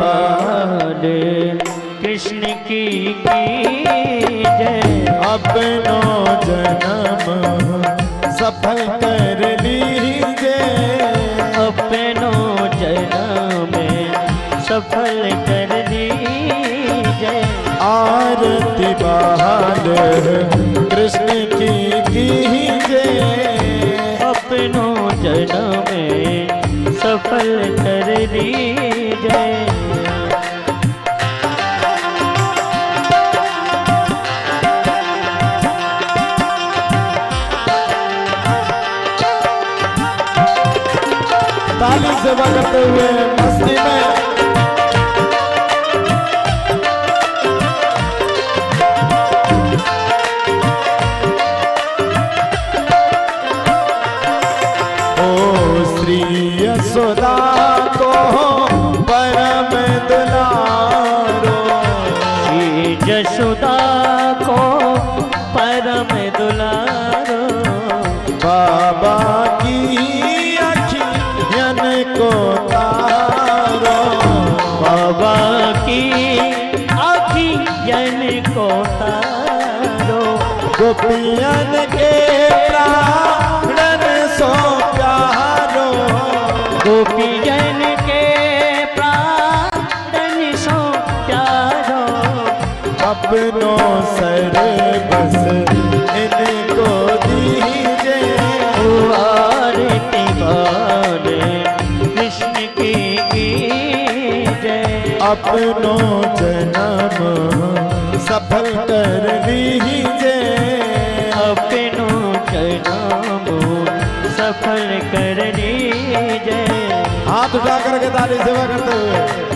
बाल कृष्ण की जय। अपनों जन्म सफल कर लीजिए, अपनों जन्म सफल कर लीजिए। आरती बाल कृष्ण की कीजिए, अपनों जन्म सफल कर लीजिए। ताली सेवा करते हुए मस्ती में ओ श्री यशोदा को परम दुलारो, श्री यशोदा को परम दुलारो। बाबा की को तारो, बाबा की आँखियन को तारो। गोपियन के प्राणन सो प्यारो, गोपियन के प्राणन सो प्यारो। अपनों सर्वस इनको दीजिए, आरती बाल कृष्ण की जय। अपनों जन्म सफल कर लीजिए, अपनों जन्म सफल कर लीजिए। हाथ उठा करके ताली सेवा करते हुए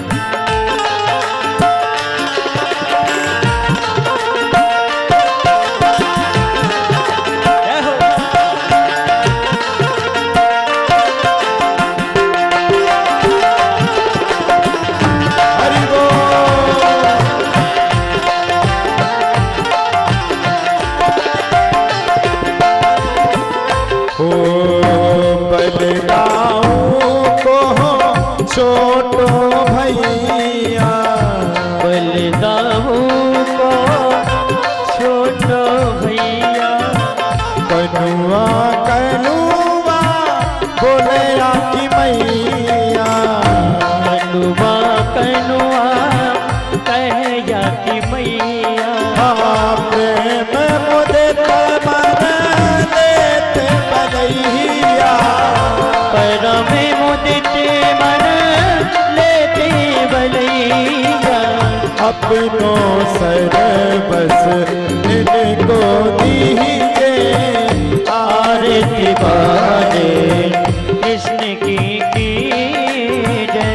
छोटो भैया, बलदाऊ को छोटो भैया। कनुआ कनुआ बोले आकी मैया, कनुआ कनुआ कह की मैया। प्रेम मुझे मन लेते बनैया, परम मुदित मन लेते बलैया। अपनों सर्वस इनको दीजिए, आरती बाल कृष्ण की जय।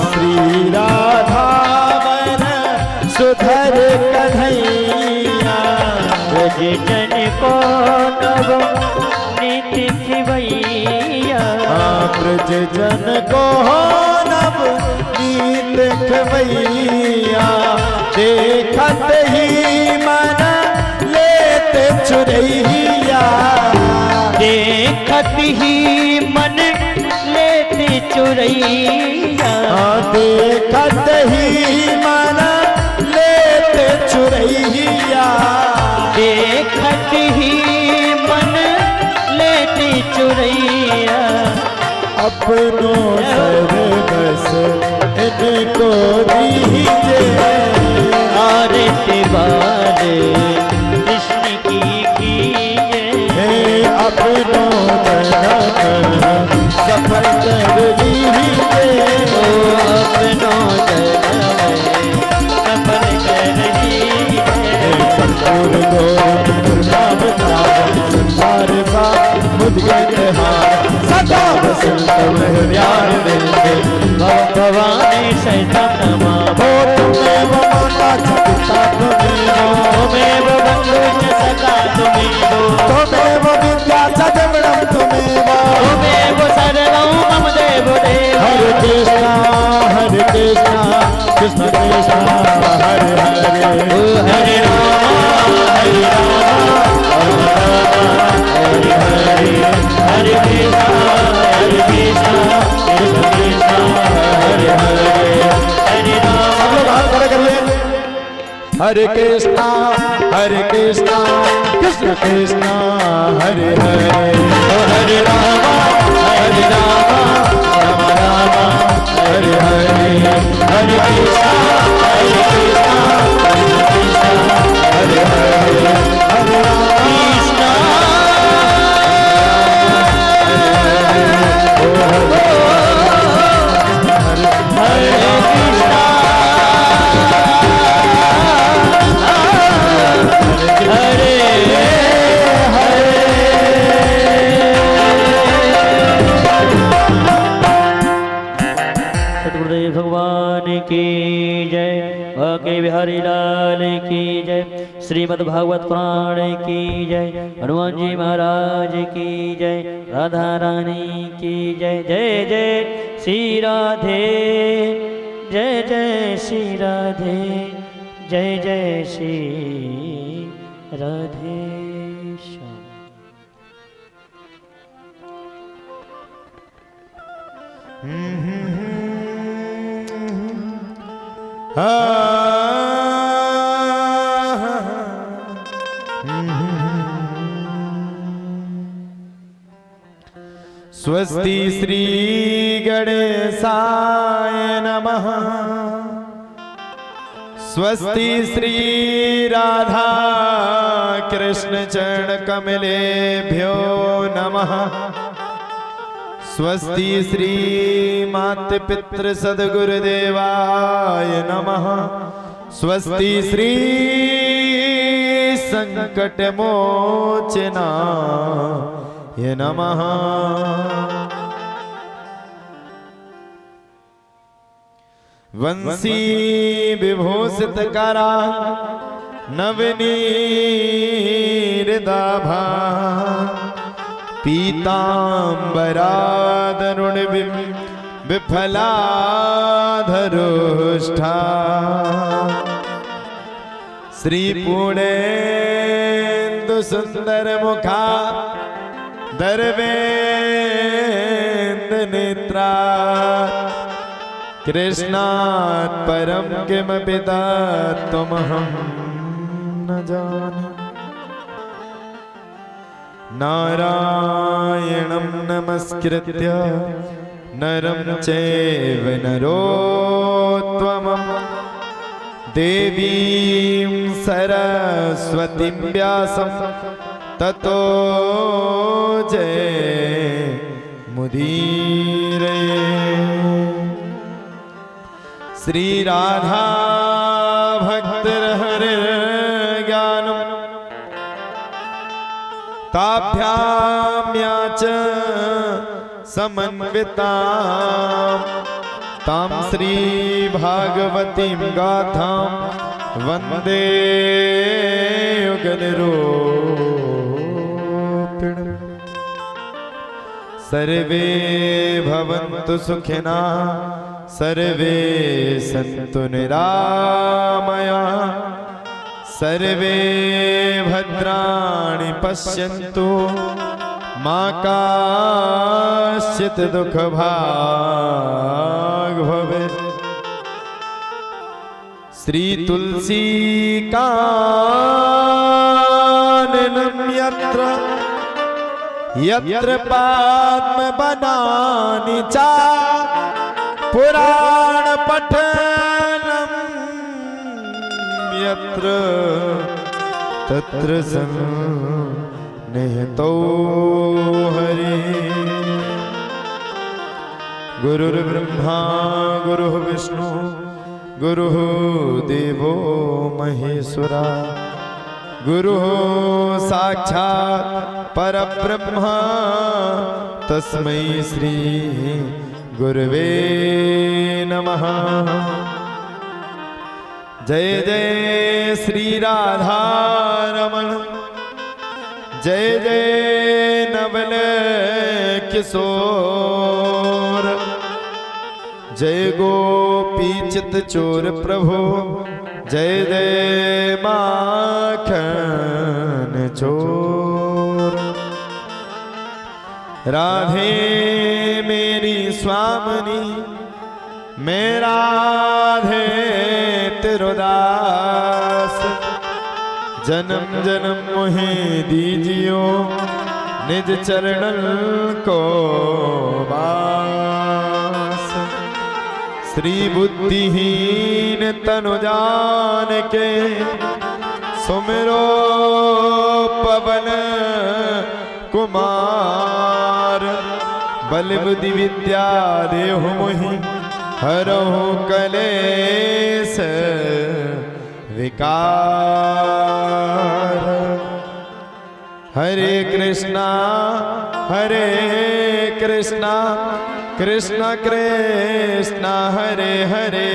श्री राधा वन सुधर कन्हैया, ब्रज जन को नव नीति खिवैया। ब्रज जन को नव नीत खिवैया, देखत ही मन लेते चुरैया, देखत ही मन लेते चुरैया। देखत ही मन लेते चुरैया, देखत ही मन लेते चुरैया। अपनों सर्वस इनको दीजिए, आरती बाल कृष्ण की अपनों जन्म गाव संत महत्यार मिलके भवानी शैतम नमामो तुमेव माता च पिता त्वमेव बंधु च सखा त्वमेव त्वमेव विद्या च द्रविणं त्वमेव त्वमेव सर्वं मम देवो देव हरे कृष्णा कृष्ण कृष्ण हरे हरे हरे राम हरे हरे कृष्णा कृष्ण कृष्ण हरे हरे राम। सब लोग हाथ खड़े करिए। हरे कृष्णा कृष्ण कृष्ण हरे हरे हरे राम राम राम हरे हरे हरे कृष्णा हरे हरे हरे कृष्णा सतगुरुदेव भगवान की जय, बांके बिहारी लाल की जय, श्रीमद् भागवत पुराण की जय, हनुमान जी महाराज की जय, राधा रानी की जय। जय जय श्री राधे, जय जय श्री राधे, जय जय श्री राधे श्याम। स्वस्ति श्री गणेशाय नमः। स्वस्ति श्री राधा कृष्ण चरण कमलेभ्यो नमः। स्वस्ति श्री मात पितृ सद्गुरुदेवाय नमः। स्वस्ति श्री संकट मोचनाय नमः। वंशी विभूषित करा नवनीरदाभा पीतांबरादरुण विफलाधरुष्ठा श्री पूर्णेन्दु सुंदर मुखा दर्वेन्द्र नेत्रा कृष्णात् परं किमपि तत्त्वमहं न जाने। नारायणं नमस्कृत्य नरं चैव नरोत्तमं देवीं सरस्वतीं व्यासं ततो जयमुदीरये। श्री राधा भक्तिर्हरिर्ज्ञानं ताभ्यां याच समन्वितां तां श्री भागवतीं गाथां वन्दे युगनिरूपिणम्। सर्वे भवन्तु सुखिनः, सर्वे सन्तु निरामयाः, सर्वे भद्राणि पश्यन्तु मा काश्चित् दुःखभाग् भवेत्। श्री तुलसी काननं यत्र यत्र पद्मवनानि च पुराण पठनं यत्र तत्र सन्निहितो हरिः। गुरुर्ब्रह्मा गुरुः विष्णु गुरुः देवो महेश्वरा, गुरुः साक्षात् परब्रह्म तस्मै श्री गुरवे नमः। जय जय श्री राधा रमण, जय जय नवल किशोर, जय गोपी चित चोर प्रभु, जय जय माखन चोर। राधे मेरी स्वामिनी, मैं राधे तेरो दास, जन्म जन्म मोहे दीजियो निज चरणन को वास। श्री बुद्धिहीन तनु जान के, सुमिरो पवन कुमार। बल बुद्धि विद्या देहु मोहि, हरहु कलेश विकार। हरे कृष्णा कृष्ण कृष्ण हरे हरे,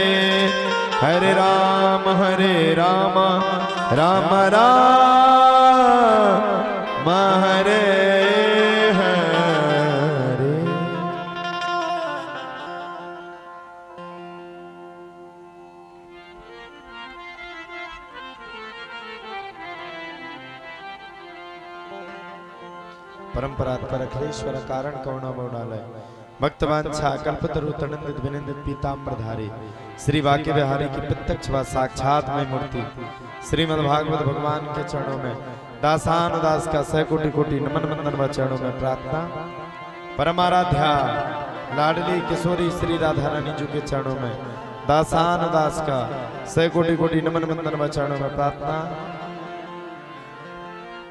हरे राम राम राम हरे हरे। परंपरात्पर अखिलेश्वर कारण करुणा मौनालय, भक्तवांछा कल्पतरु तनंदित विनंदित पीताम्बरधारी, श्री वाक्य विहारी की प्रत्यक्ष व साक्षात में मूर्ति श्रीमद् भागवत भगवान के चरणों में दासानुदास का सैकोटि कोटि नमन वंदन व चरणों में प्रार्थना। परमाराध्या लाडली किशोरी श्री राधा रानी जी के चरणों में दासानुदास का सैकोटि कोटि नमन वंदन व चरणों में प्रार्थना।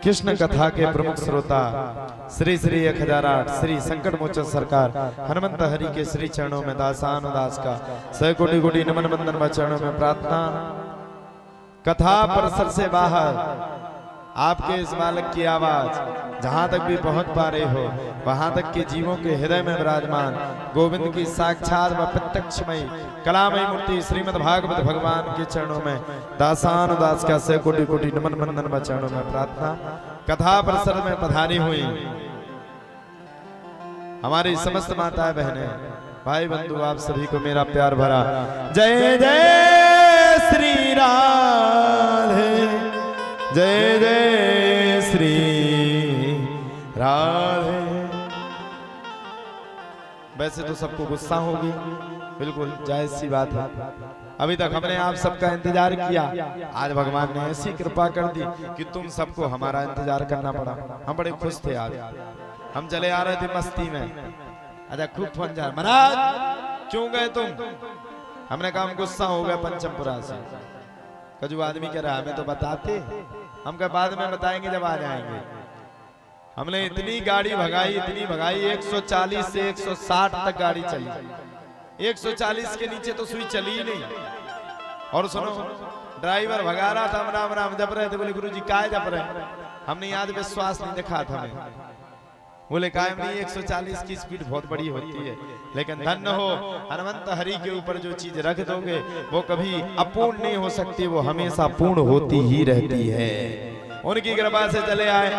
कृष्ण कथा के प्रमुख श्रोता श्री श्री 1008 श्री संकट मोचन सरकार हनुमंत हरि के श्री चरणों में दासानुदास का सैकोटि कोटि नमन वंदन व चरणों में प्रार्थना। कथा परिसर से बाहर आपके इस बालक की आवाज जहां तक भी पहुंच पा रहे हो, वहां तक के जीवों के हृदय में विराजमान गोविंद की साक्षात व प्रत्यक्षमयी कलामयी मूर्ति श्रीमद् भागवत भगवान के चरणों में दासानुदास का सैकोटि कोटि नमन वंदन व चरणों में प्रार्थना। कथा परिसर में पधारी हुई हमारी समस्त माताएं बहनें भाई बंधु, आप सभी को मेरा प्यार भरा जय जय श्री राधे, जय जय श्री राधे। वैसे तो सबको गुस्सा होगी, बिल्कुल जायज सी बात है। अभी तक हमने आप सबका इंतजार किया, आज भगवान ने ऐसी कृपा कर दी कि तुम सबको हमारा इंतजार करना पड़ा। हम बड़े खुश थे आज, हम चले आ रहे थे मस्ती में। अच्छा खूब फोन जा, महाराज क्यों गए तुम? हमने कहा हम गुस्सा हो गए पंचमपुरा से। कजू आदमी कह रहा हमें तो बताते, हम क्या बाद में बताएंगे जब आ जाएंगे। हमने इतनी गाड़ी भगाई, इतनी भगाई, 140 से 160 तक गाड़ी चली, 140 के नीचे तो सुई चली ही नहीं। और सुनो, ड्राइवर भगा रहा था, राम राम जप रहे थे। बोले गुरुजी काय जप रहे? हमने आज विश्वास नहीं दिखा था हमें। बोले कायम नहीं, 140 की स्पीड बहुत बड़ी होती है, लेकिन धन्य हो हनुमंत हरि के ऊपर जो चीज रख दोगे वो कभी अपूर्ण नहीं हो सकती, वो हमेशा पूर्ण होती ही रहती है। उनकी कृपा से चले आए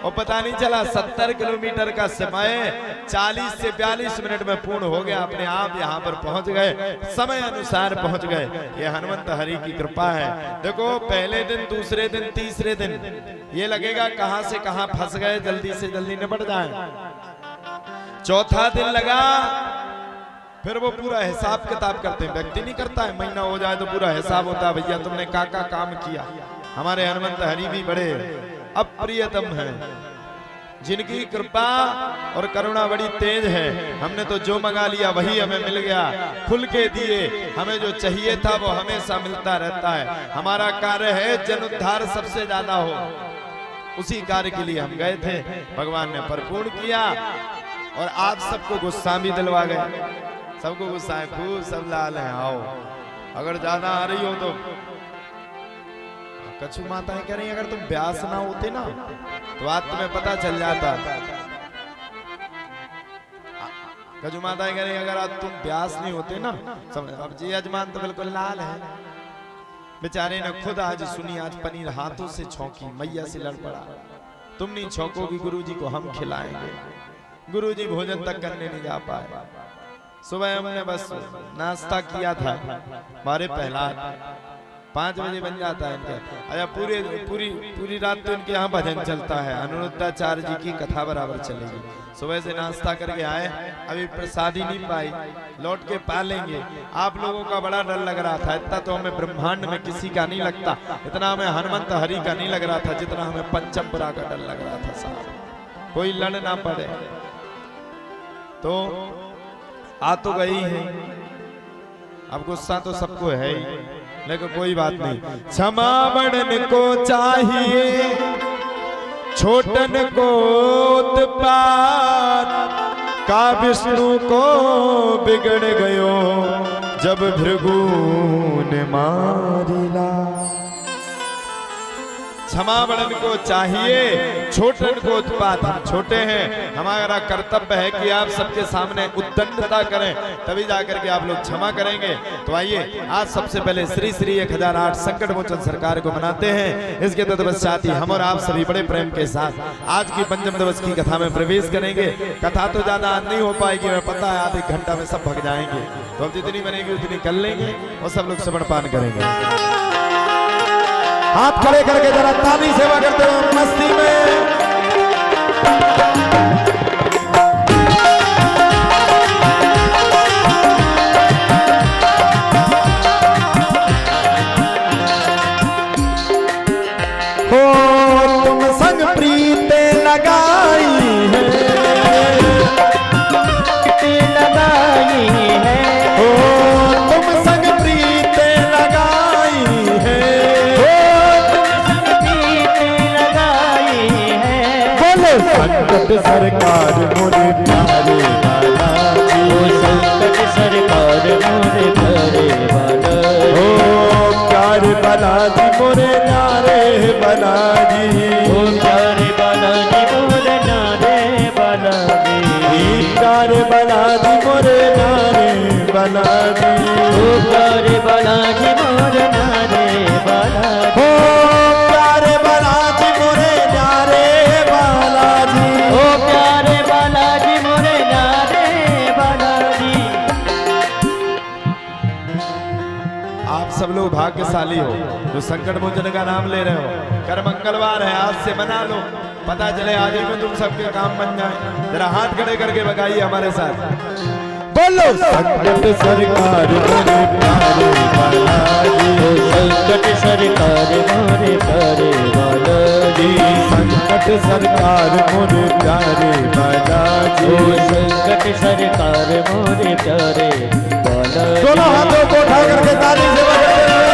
और पता नहीं चला 70 किलोमीटर का समय 40 से 42 मिनट में पूर्ण हो गया। अपने आप यहाँ पर पहुंच गए, समय अनुसार पहुंच गए। ये हनुमंत हरि की कृपा है। देखो पहले दिन, दूसरे दिन, तीसरे दिन ये लगेगा कहां से कहां फंस गए, जल्दी से जल्दी निपट जाए। चौथा दिन लगा, फिर वो पूरा हिसाब किताब करते हैं। व्यक्ति नहीं करता है, महीना हो जाए तो पूरा हिसाब होता है, भैया तुमने का काम किया। हमारे हनुमंत हरि भी बड़े अप्रियतम हैं, जिनकी कृपा और करुणा बड़ी तेज है। हमने तो जो मंगा लिया वही हमें मिल गया, खुल के दिए। हमें जो चाहिए था वो हमेशा मिलता रहता है। हमारा कार्य है जन उद्धार सबसे ज्यादा हो, उसी कार्य के लिए हम गए थे, भगवान ने परिपूर्ण किया। और आप सबको गुस्सा भी दिलवा गए। सबको गुस्सा है, खूब सब लाल हैं, आओ। अगर ज्यादा आ रही हो तो कछु माताएं कह रही, अगर तुम व्यास ना होते ना तो आज तुम्हें पता चल जाता। कजू माता कह अगर आज तुम ब्यास नहीं होते ना अब जी यजमान तो बिल्कुल लाल है। बेचारे ने खुद आज सुनी, आज पनीर हाथों से छौंकी, मैया से लड़ पड़ा। तुम नहीं छौंकोगी गुरुजी को हम खिलाएंगे। गुरुजी भोजन तक करने नहीं जा पाए। सुबह हमने बस नाश्ता किया था, हमारे पहला 5 बजे बन जाता है इनका। अच्छा पूरी रात तो इनके यहाँ भजन चलता है, अनुरुद्धाचार्य जी की कथा बराबर चलेगी। सुबह से नाश्ता करके आए, अभी प्रसादी नहीं पाई, लौट के पा लेंगे। आप लोगों का बड़ा डर लग रहा था, इतना तो हमें ब्रह्मांड में किसी का नहीं लगता, इतना हमें हनुमंत हरि का नहीं लग रहा था जितना हमें पंचमपुरा का डर लग रहा था साहब, कोई लड़ ना पड़े। तो आ तो गई है, अब गुस्सा तो सबको है ही, लेकिन कोई बात नहीं। क्षमा बड़न को चाहिए, छोटन को उत्पात, का विष्णु को बिगड़ गयो जब भृगु ने मारिला। क्षमा बड़न को चाहिए, छोटन को उत्पात। हम छोटे हैं, हमारा कर्तव्य है कि आप सबके सामने उद्दंडता करें, तभी जाकर के आप लोग क्षमा करेंगे। तो आइए आज सबसे पहले श्री श्री 1008 संकट मोचन सरकार को मनाते हैं। इसके तत्पश्चात ही हम और आप सभी बड़े प्रेम के साथ आज की पंचम दिवस की कथा में प्रवेश करेंगे। कथा तो ज्यादा आज नहीं हो पाएगी, हमें पता है आधे घंटा में सब भग जाएंगे, तो अब जितनी बनेगी उतनी कर लेंगे और सब लोग श्रवण पान करेंगे। हाथ खड़े करके जरा ताली सेवा करते हुए मस्ती में। हो तुम संग प्रीते लगाई है, लगाई है, हो तुम संग प्रीते लगाई है, संकट सरकार मोरे प्यारे बालाजी, संकट सरकार मोरे प्यारे बालाजी, ओ प्यारे बालाजी मोरे न्यारे बालाजी, ओ प्यारे बालाजी मोरे न्यारे बालाजी, प्यारे बालाजी मोरे न्यारे बालाजी, ओ प्यारे बालाजी मोरे न्यारे बालाजी, ओ प्यारे बालाजी मोरे न्यारे बालाजी, ओ प्यारे बालाजी मोरे न्यारे बालाजी। आप सब लोग भाग्यशाली हो जो संकट मोचन का नाम ले रहे हो। कर मंगलवार है, आज से मना लो, पता चले आज ही में तुम सबके काम बन जाए। जरा हाथ खड़े करके बगाइए हमारे साथ, बोलो संकट सरकार मोरे प्यारे बालाजी, संकट सरकार मोरे प्यारे बालाजी, संकट सरकार मोरे प्यारे बालाजी, संकट सरकार मोरे प्यारे बालाजी। दोनों हाथों को उठा करके ताली से बजाते हुए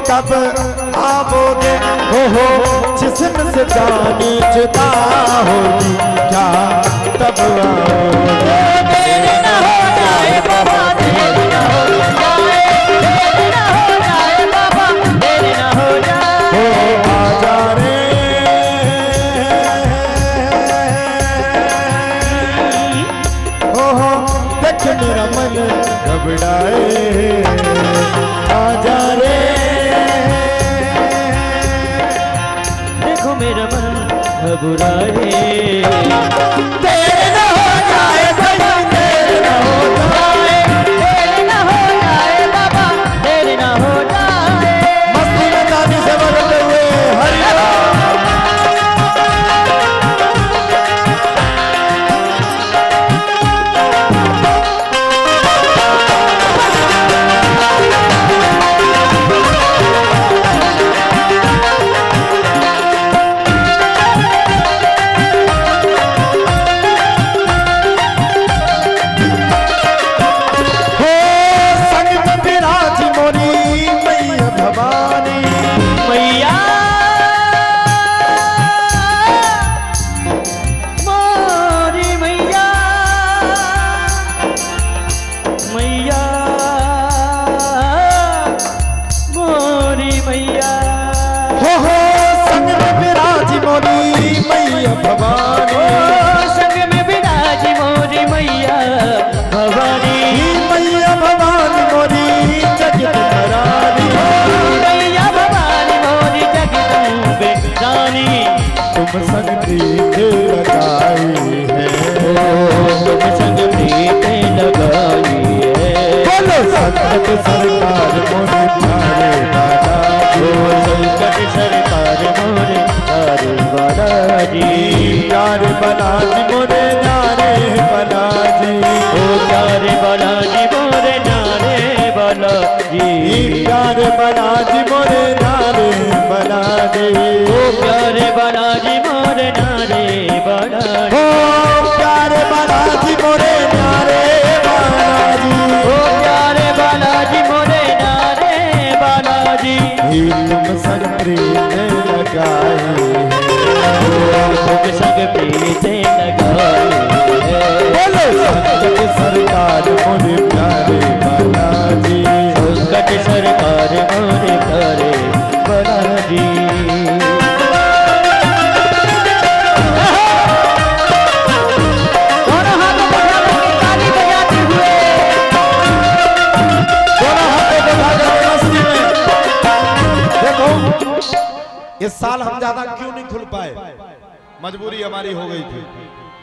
तब आओगे, हो जिस्म से जानी जुदा होगी क्या तब आओगे। देर न हो जाए बाबा, देर न हो जाए, देर न हो जाए बाबा, देर न हो जाए, हो आजा रे, हो देख मेरा मन घबराए, आजा रे, मेरा मन घबराए, देर न हो जाए भाई, देर न हो जाए, देर न हो जाए बाबा, देर न हो जाए। मस्ती में ताली से बजते हुए हरि बोलो संकट सरकार मोरे प्यारे बालाजी, संकट सरकार मोरे प्यारे बालाजी, प्यारे बालाजी मोरे न्यारे बालाजी, ओ प्यारे बालाजी मोरे न्यारे बालाजी, प्यारे बालाजी मोरे न्यारे बालाजी, ओ प्यारे बालाजी मोरे न्यारे बालाजी, ओ प्यारे बालाजी मोरे न्यारे बालाजी, ओ प्यारे बालाजी मोरे न्यारे बालाजी, तुम संग प्रीत लगाए, तुम संग प्रीत लगाए, बोलो संकट सरकार मोरे प्यारे बालाजी, संकट सरकार मोरे प्यारे बालाजी। दोनों हाथों को उठा करके ताली बजाते हुए, दोनों हाथों को उठाकर मस्ती में। देखो इस साल हम ज्यादा क्यों नहीं खुल पाए, मजबूरी हमारी हो गई थी,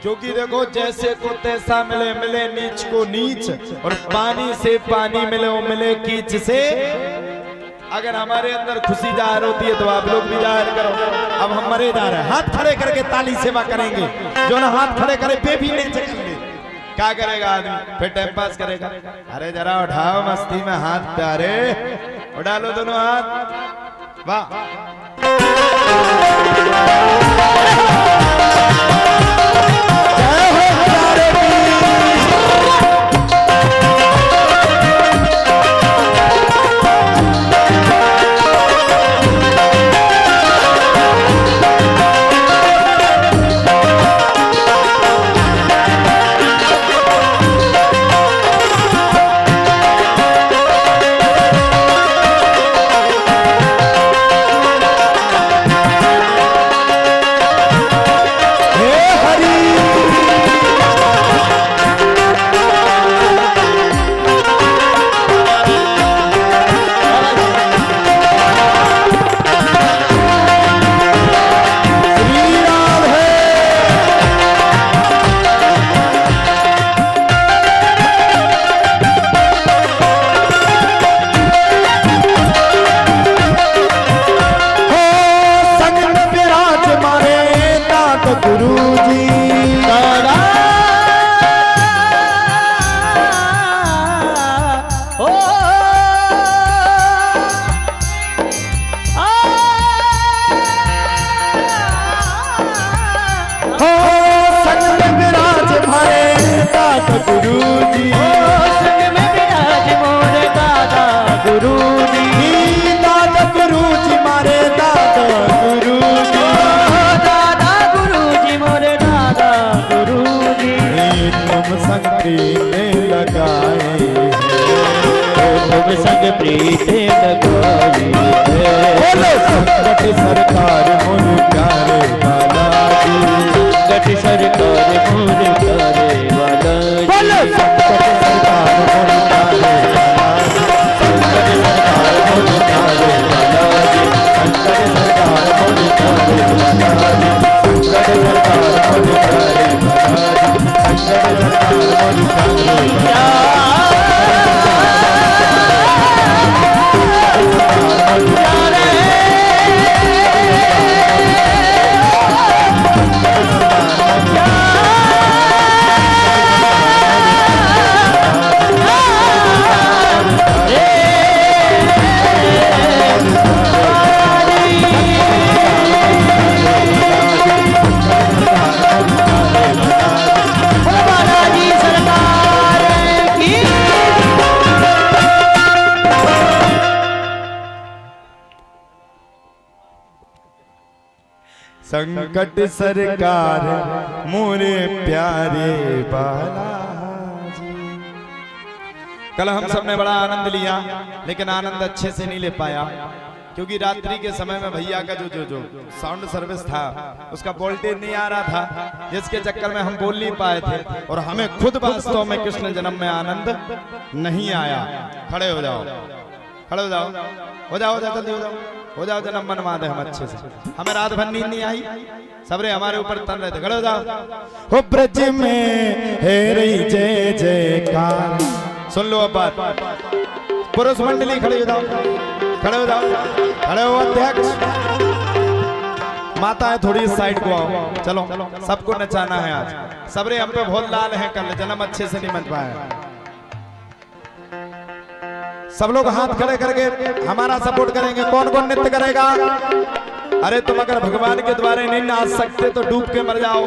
क्योंकि देखो जैसे को तैसा मिले, मिले नीच को नीच, और पानी से पानी मिले वो मिले कीच से। अगर हमारे अंदर खुशी जाहिर होती है तो आप लोग भी जाहिर करो। अब हम मरे जा रहे हैं, हाथ खड़े करके ताली सेवा करेंगे, जो ना हाथ खड़े करे पे भी नहीं चलेंगे। क्या करेगा आदमी, फिर टाइम पास करेगा। अरे जरा उठाओ मस्ती में हाथ प्यारे, उठा लो दोनों हाथ, वाह। संग प्रीत लगाई, संकट सरकार मोरे प्यारे बालाजी, संकट सरकार मोरे प्यारे बालाजी, संकट सरकार मोरे प्यारे बालाजी, संकट सरकार मोरे प्यारे बालाजी, संकट सरकार मोरे प्यारे बालाजी, संकट सरकार मोरे प्यारे बालाजी, संकट सरकार मोरे प्यारे संकट सरकार मोरे प्यारे बालाजी। कल हम सब ने बड़ा आनंद लिया, लेकिन आनंद अच्छे से नहीं ले पाया, क्योंकि रात्रि के समय में भैया का जो साउंड सर्विस था उसका वोल्टेज नहीं आ रहा था, जिसके चक्कर में हम बोल नहीं पाए थे, और हमें खुद वास्तव में कृष्ण जन्म में आनंद नहीं आया। खड़े हो जाओ, खड़े हो जाओ, हो जाओ जल्दी हो जाओ, हो जाओ, जन्म मनवा दे हम अच्छे से। हमें रात भर नींद नहीं आई, सबरे हमारे ऊपर तन रहे थे। खड़े हो जाओ। हो ब्रज में है रही जय जयकार, सुन लो अब बात। पुरुष मंडली खड़े हो जाओ, खड़े हो जाओ, खड़े हो अध्यक्ष। माताएं थोड़ी इस साइड को आओ, चलो सबको नचाना है आज। सबरे हम पे बहुत लाल हैं, कल जन्म अच्छे से नहीं मन पाया। सब लोग हाथ खड़े करके हमारा सपोर्ट करेंगे। कौन कौन नृत्य करेगा? अरे तुम अगर भगवान के द्वारे नहीं नाच सकते तो डूब के मर जाओ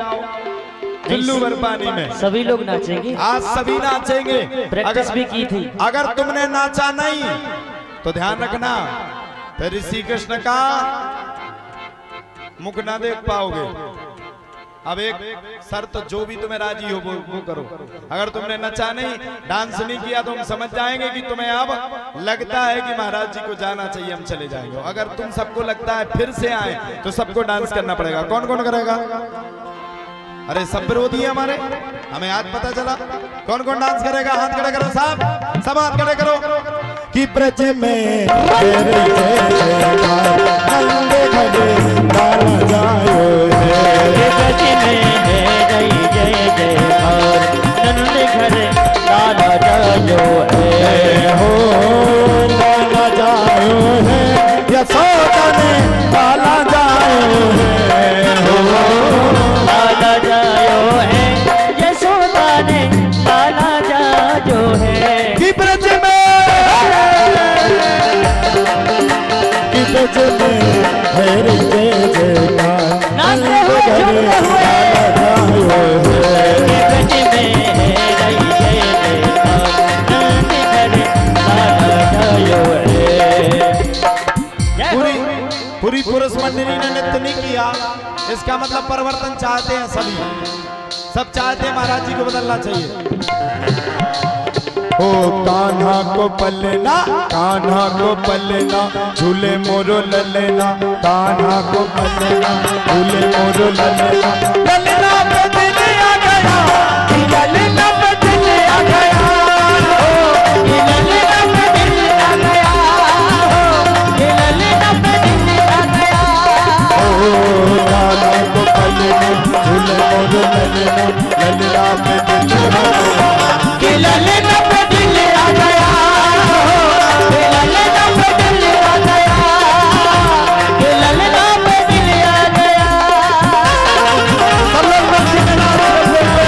बिल्लू भर पानी में। सभी लोग नाचेंगे आज, सभी नाचेंगे। प्रैक्टिस भी की थी। अगर तुमने नाचा नहीं तो ध्यान रखना, फिर श्री कृष्ण का मुख ना देख पाओगे। अब एक शर्त, जो भी तुम्हें राजी हो वो करो। अगर तुमने नचा नहीं, डांस नहीं किया तो हम समझ जाएंगे कि तुम्हें अब लगता है कि महाराज जी को जाना चाहिए, हम चले जाएंगे। अगर तुम सबको लगता है फिर से आए तो सबको डांस करना पड़ेगा। कौन कौन करेगा? अरे सब विरोधी है हमारे, हमें आज पता चला। कौन कौन डांस करेगा? हाथ खड़े करो साहब, सब हाथ खड़े करो। कि ब्रज में तेरे नंगे घरे डाला जायो है, ब्रज में है जय जय जयकार, नंदे घरे डाला जायो है। हो डाला जायो है, यशोदा ने डाला जायो है। हो डाला जायो है, यशोदा ने डाला जायो है। कि ब्रज में हरे जय जयकार, नाचते हुए झूमते हुए, ब्रज में है जय जय जयकार, नंदे घरे डाला जायो है। पूरी पुरुष मंडली ने नृत्य नहीं किया, इसका मतलब परिवर्तन चाहते हैं सभी। सब चाहते हैं महाराज जी को बदलना चाहिए। ओ कान्हा को पलना, कान्हा को पलना, झूले मोरो ललना, कान्हा को पलना, झूले मोरो ललना। ललना पे दिल आ गया, ललना पे दिल आ गया, ललना पे दिल आ गया, ललना पे दिल आ गया। ओ कान्हा को पलना, झूले मोरो ललना, ललना पे दिल आ गया, ललना पे दिल आ गया, ललना पे दिल आ गया, ललना पे दिल आ गया। सब लोग मस्ती में नाच रहे हैं।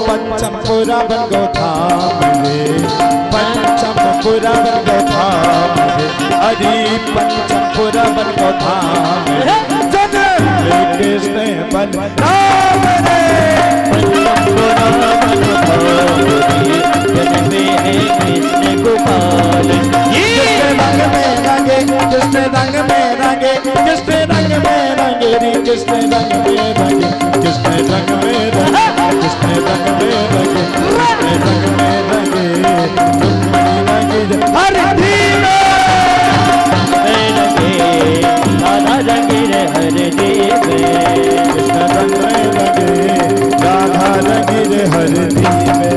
पंचमपुरा बन गो धाम रे, पंचमपुरा बन गो धाम रे, अरे पंचमपुरा बन गो धाम रे, जन्म कृष्ण बलराम रे। पंचमपुरा बन गो धाम रे, जन्म कृष्ण गोपाल। कृष्ण रंग में रंगे, कृष्ण रंग में रंगे, कृष्ण रंग में रंगे रे, कृष्ण रंग में रंगे, कृष्ण रंग में रंगे, कृष्ण रंग में रंगे, कृष्ण रंग में रंगे, रुक्मिणी रंगे हरे धीमे रंगे, राधा रंगे रे हरे देवे, कृष्ण रंग में रंगे, राधा रंगे रे हरे धीमे।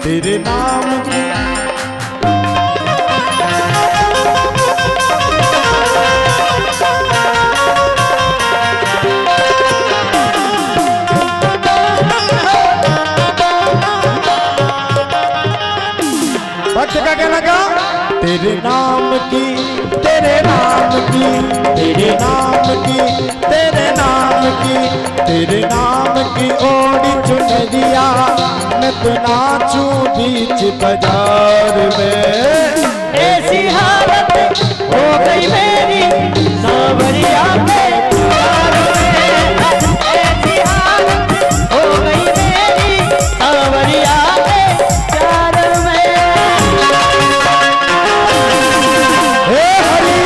तेरे नाम की भक्त का क्या लगा? तेरे नाम की, तेरे नाम की, तेरे नाम की, तेरे नाम की, तेरे नाम की ओढ़ी चुनरिया मैं तो नाचूं बीच बाजार में। ऐसी हालत हो गई मेरी सावरिया में प्यार में। ऐसी हालत हो गई मेरी सावरिया में प्यार में। हे हरि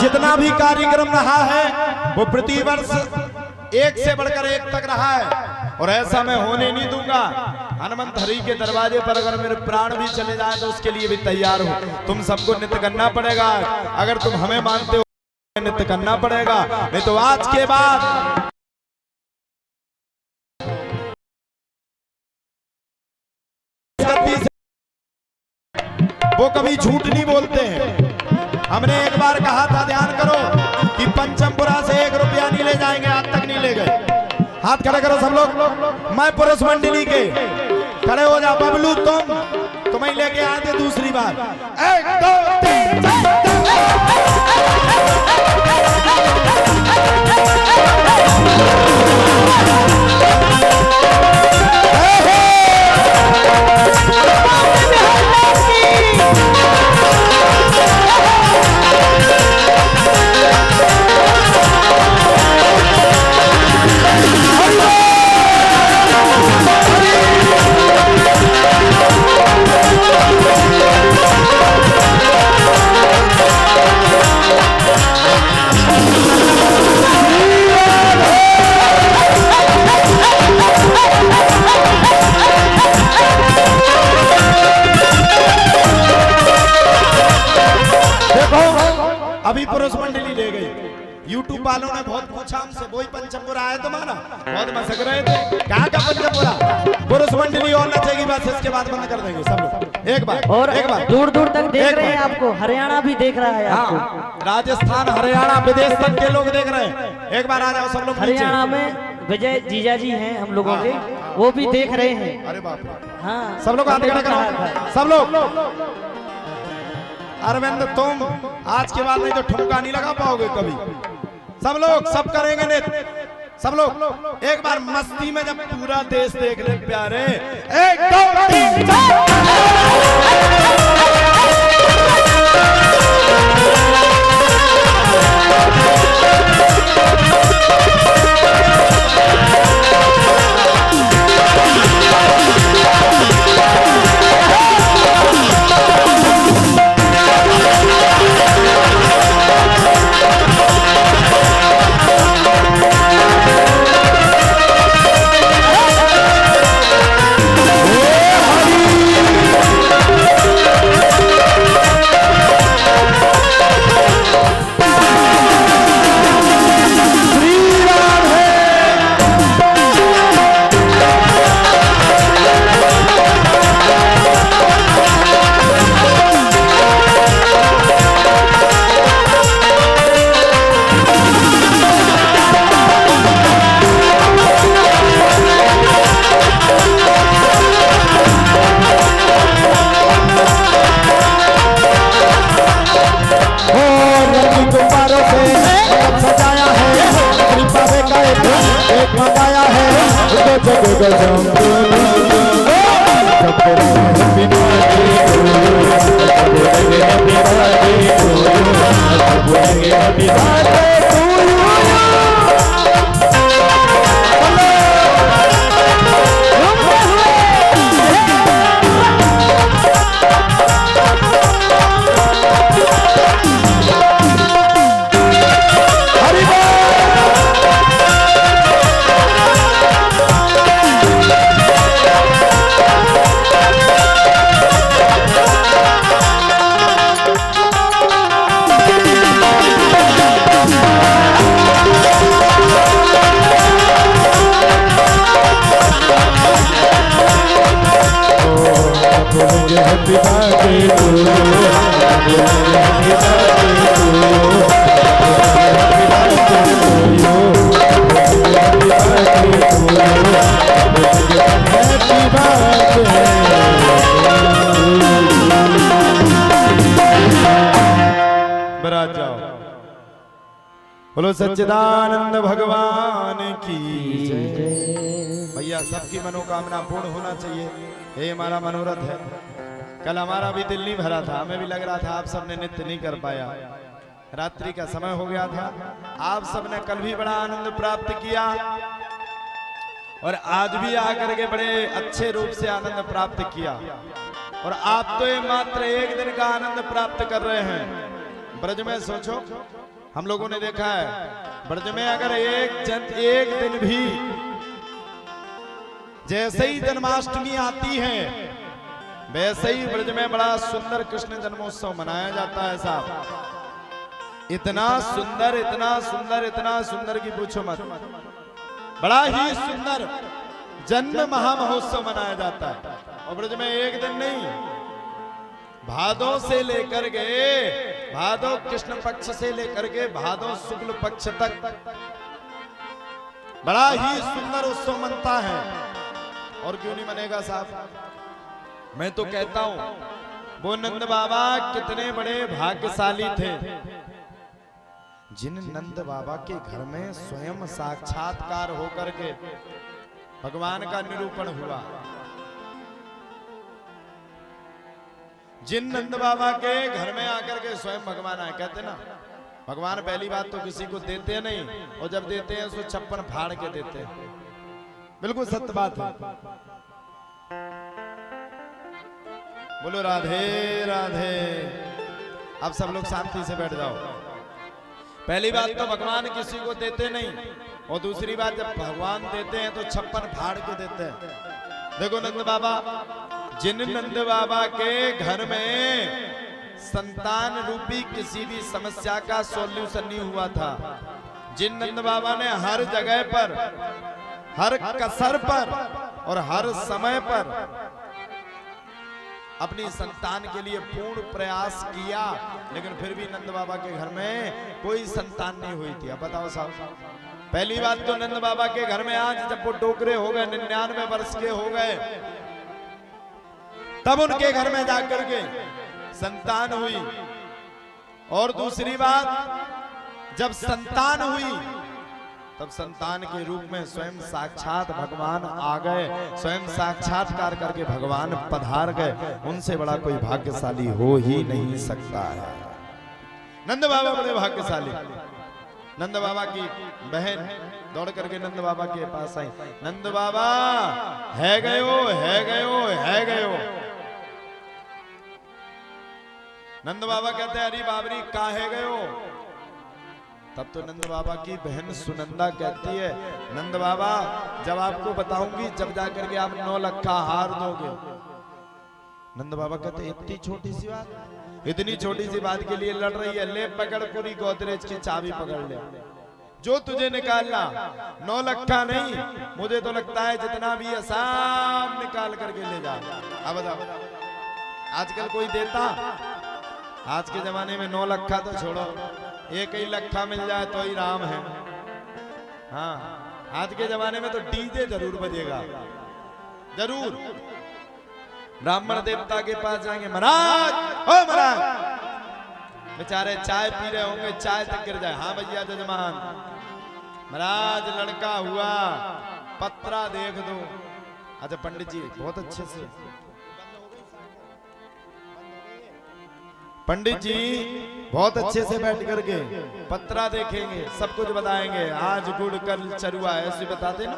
जितना भी कार्यक्रम रहा है वो प्रतिवर्ष एक से बढ़कर एक तक रहा है और ऐसा मैं होने नहीं दूंगा। हनुमंत हरि के दरवाजे पर अगर मेरे प्राण भी चले जाए तो उसके लिए भी तैयार हूं। तुम सबको नृत्य करना पड़ेगा। अगर तुम हमें मानते हो नृत्य करना पड़ेगा, नहीं तो आज के बाद वो कभी झूठ नहीं बोलते हैं। हमने एक बार कहा था, ध्यान करो, कि पंचमपुरा से 1 रुपया नहीं ले जाएंगे, आज तक नहीं ले गए। हाथ खड़े करो सब लोग। मैं पुरुष मंडली के, खड़े हो जा। बबलू तुम्हें लेके आए थे दूसरी बार। 1 2 3 अभी पुरुष मंडली ले गई। यूट्यूब वालों ने बहुत पूछा हमसे, वही पंचमपुरा आया तुम्हारा, बहुत मसक रहे थे। कहाँ का पंचमपुरा? पुरुष मंडली और नचेगी बस, इसके बाद बंद कर देंगे सब लोग। एक बार और एक बार दूर दूर तक देख रहे हैं आपको, हरियाणा भी देख रहा है आपको। राजस्थान, हरियाणा, विदेश तक के लोग देख रहे हैं। एक बार आ जाओ सब लोग। हरियाणा में विजय जीजा जी हैं हम लोगों के, वो भी देख रहे हैं। अरे बाप रे। हाँ, सब लोग हाथ खड़े करो, सब लोग। अरविंद तुम आज के बाद नहीं तो ठुमका नहीं लगा पाओगे कभी। सब लोग सब करेंगे नृत्य, सब लोग एक बार मस्ती में, जब पूरा देश देख ले प्यारे। 1 2 3 happy birthday to you, happy birthday to you, happy birthday to you, happy birthday to you, happy birthday. बरात जाओ। बोलो सच्चिदानंद भगवान की जय। भैया सबकी मनोकामना पूर्ण होना चाहिए, ये हमारा मनोरथ है। कल हमारा भी दिल नहीं भरा था, हमें भी लग रहा था आप सबने नृत्य नहीं कर पाया, रात्रि का समय हो गया था। आप सबने कल भी बड़ा आनंद प्राप्त किया और आज भी आकर के बड़े अच्छे रूप से आनंद प्राप्त किया। और आप तो ये मात्र एक दिन का आनंद प्राप्त कर रहे हैं। ब्रज में सोचो, हम लोगों ने देखा है ब्रज में अगर एक दिन भी जैसे ही जन्माष्टमी आती है वैसे ही ब्रज में बड़ा सुंदर कृष्ण जन्मोत्सव मनाया जाता है साहब। इतना सुंदर, इतना सुंदर, इतना सुंदर कि पूछो मत। बड़ा ही सुंदर जन्म महामहोत्सव मनाया जाता है। और ब्रज में एक दिन नहीं, भादों से लेकर के भादों कृष्ण पक्ष से लेकर के भादों शुक्ल पक्ष तक बड़ा ही सुंदर उत्सव मनता है। और क्यों नहीं मनेगा साहब? मैं तो कहता हूं वो नंद बाबा कितने बड़े भाग्यशाली थे जिन नंद बाबा के घर में स्वयं साक्षात्कार होकर के भगवान का निरूपण हुआ। जिन नंद बाबा के घर में आकर के स्वयं भगवान आए। कहते ना भगवान पहली बात तो किसी को देते नहीं, और जब देते हैं उसको छप्पन फाड़ के देते हैं। बिल्कुल सत्य बात है। बोलो राधे राधे। अब सब लोग शांति से बैठ जाओ। पहली बात तो भगवान किसी को देते नहीं, और दूसरी बात जब भगवान देते हैं तो छप्पन फाड़ के देते हैं। देखो नंद बाबा, जिन नंद बाबा के घर में संतान रूपी किसी भी समस्या का सॉल्यूशन नहीं हुआ था, जिन नंद बाबा ने हर जगह पर, हर कसर पर और हर समय पर अपनी संतान के लिए पूर्ण प्रयास किया, लेकिन फिर भी नंद बाबा के घर में कोई संतान नहीं हुई थी। अब बताओ साहब, पहली बात तो नंद बाबा के घर में आज जब वो डोकरे हो गए, 99 वर्ष के हो गए, तब उनके घर में जाकर के संतान हुई। और दूसरी बात, जब संतान हुई तब संतान के रूप में स्वयं साक्षात भगवान आ गए, स्वयं साक्षात्कार करके भगवान पधार गए। उनसे बड़ा कोई भाग्यशाली हो ही नहीं सकता है। नंद बाबा बड़े भाग्यशाली। नंद बाबा की बहन दौड़ करके नंद बाबा के पास आई, नंद बाबा है गयो, है गयो, है गयो। नंद बाबा कहते हैं अरे बाबरी काहे गयो? तब तो नंद बाबा की बहन सुनंदा कहती है, नंद बाबा जब आपको बताऊंगी जब जाकर के आप 9 लक्खा हार दोगे। नंद बाबा कहते इतनी छोटी सी बात, इतनी छोटी सी बात के लिए लड़ रही है? ले पकड़ पूरी गोदरेज की चाबी पकड़ ले, जो तुझे निकालना। 9 लक्खा नहीं, मुझे तो लगता है जितना भी है सब निकाल करके ले जा। अब बताओ आजकल कोई देता? आज के जमाने में 9 लक्खा तो छोड़ो, 1 ही लक्खा मिल जाए तो ही राम है। हाँ, आज के जमाने में तो डीजे जरूर बजेगा, जरूर। ब्राह्मण देवता के पास जाएंगे, महाराज ओ महाराज, बेचारे चाय पी रहे होंगे, चाय तक गिर जाए। हाँ भैया जजमान, महाराज लड़का हुआ, पत्रा देख दो। अच्छा पंडित जी बहुत अच्छे से, पंडित जी बहुत अच्छे से बैठ करके पत्रा देखेंगे, सब कुछ बताएंगे। आज गुड़ कल चरुआ, ऐसे बताते ना,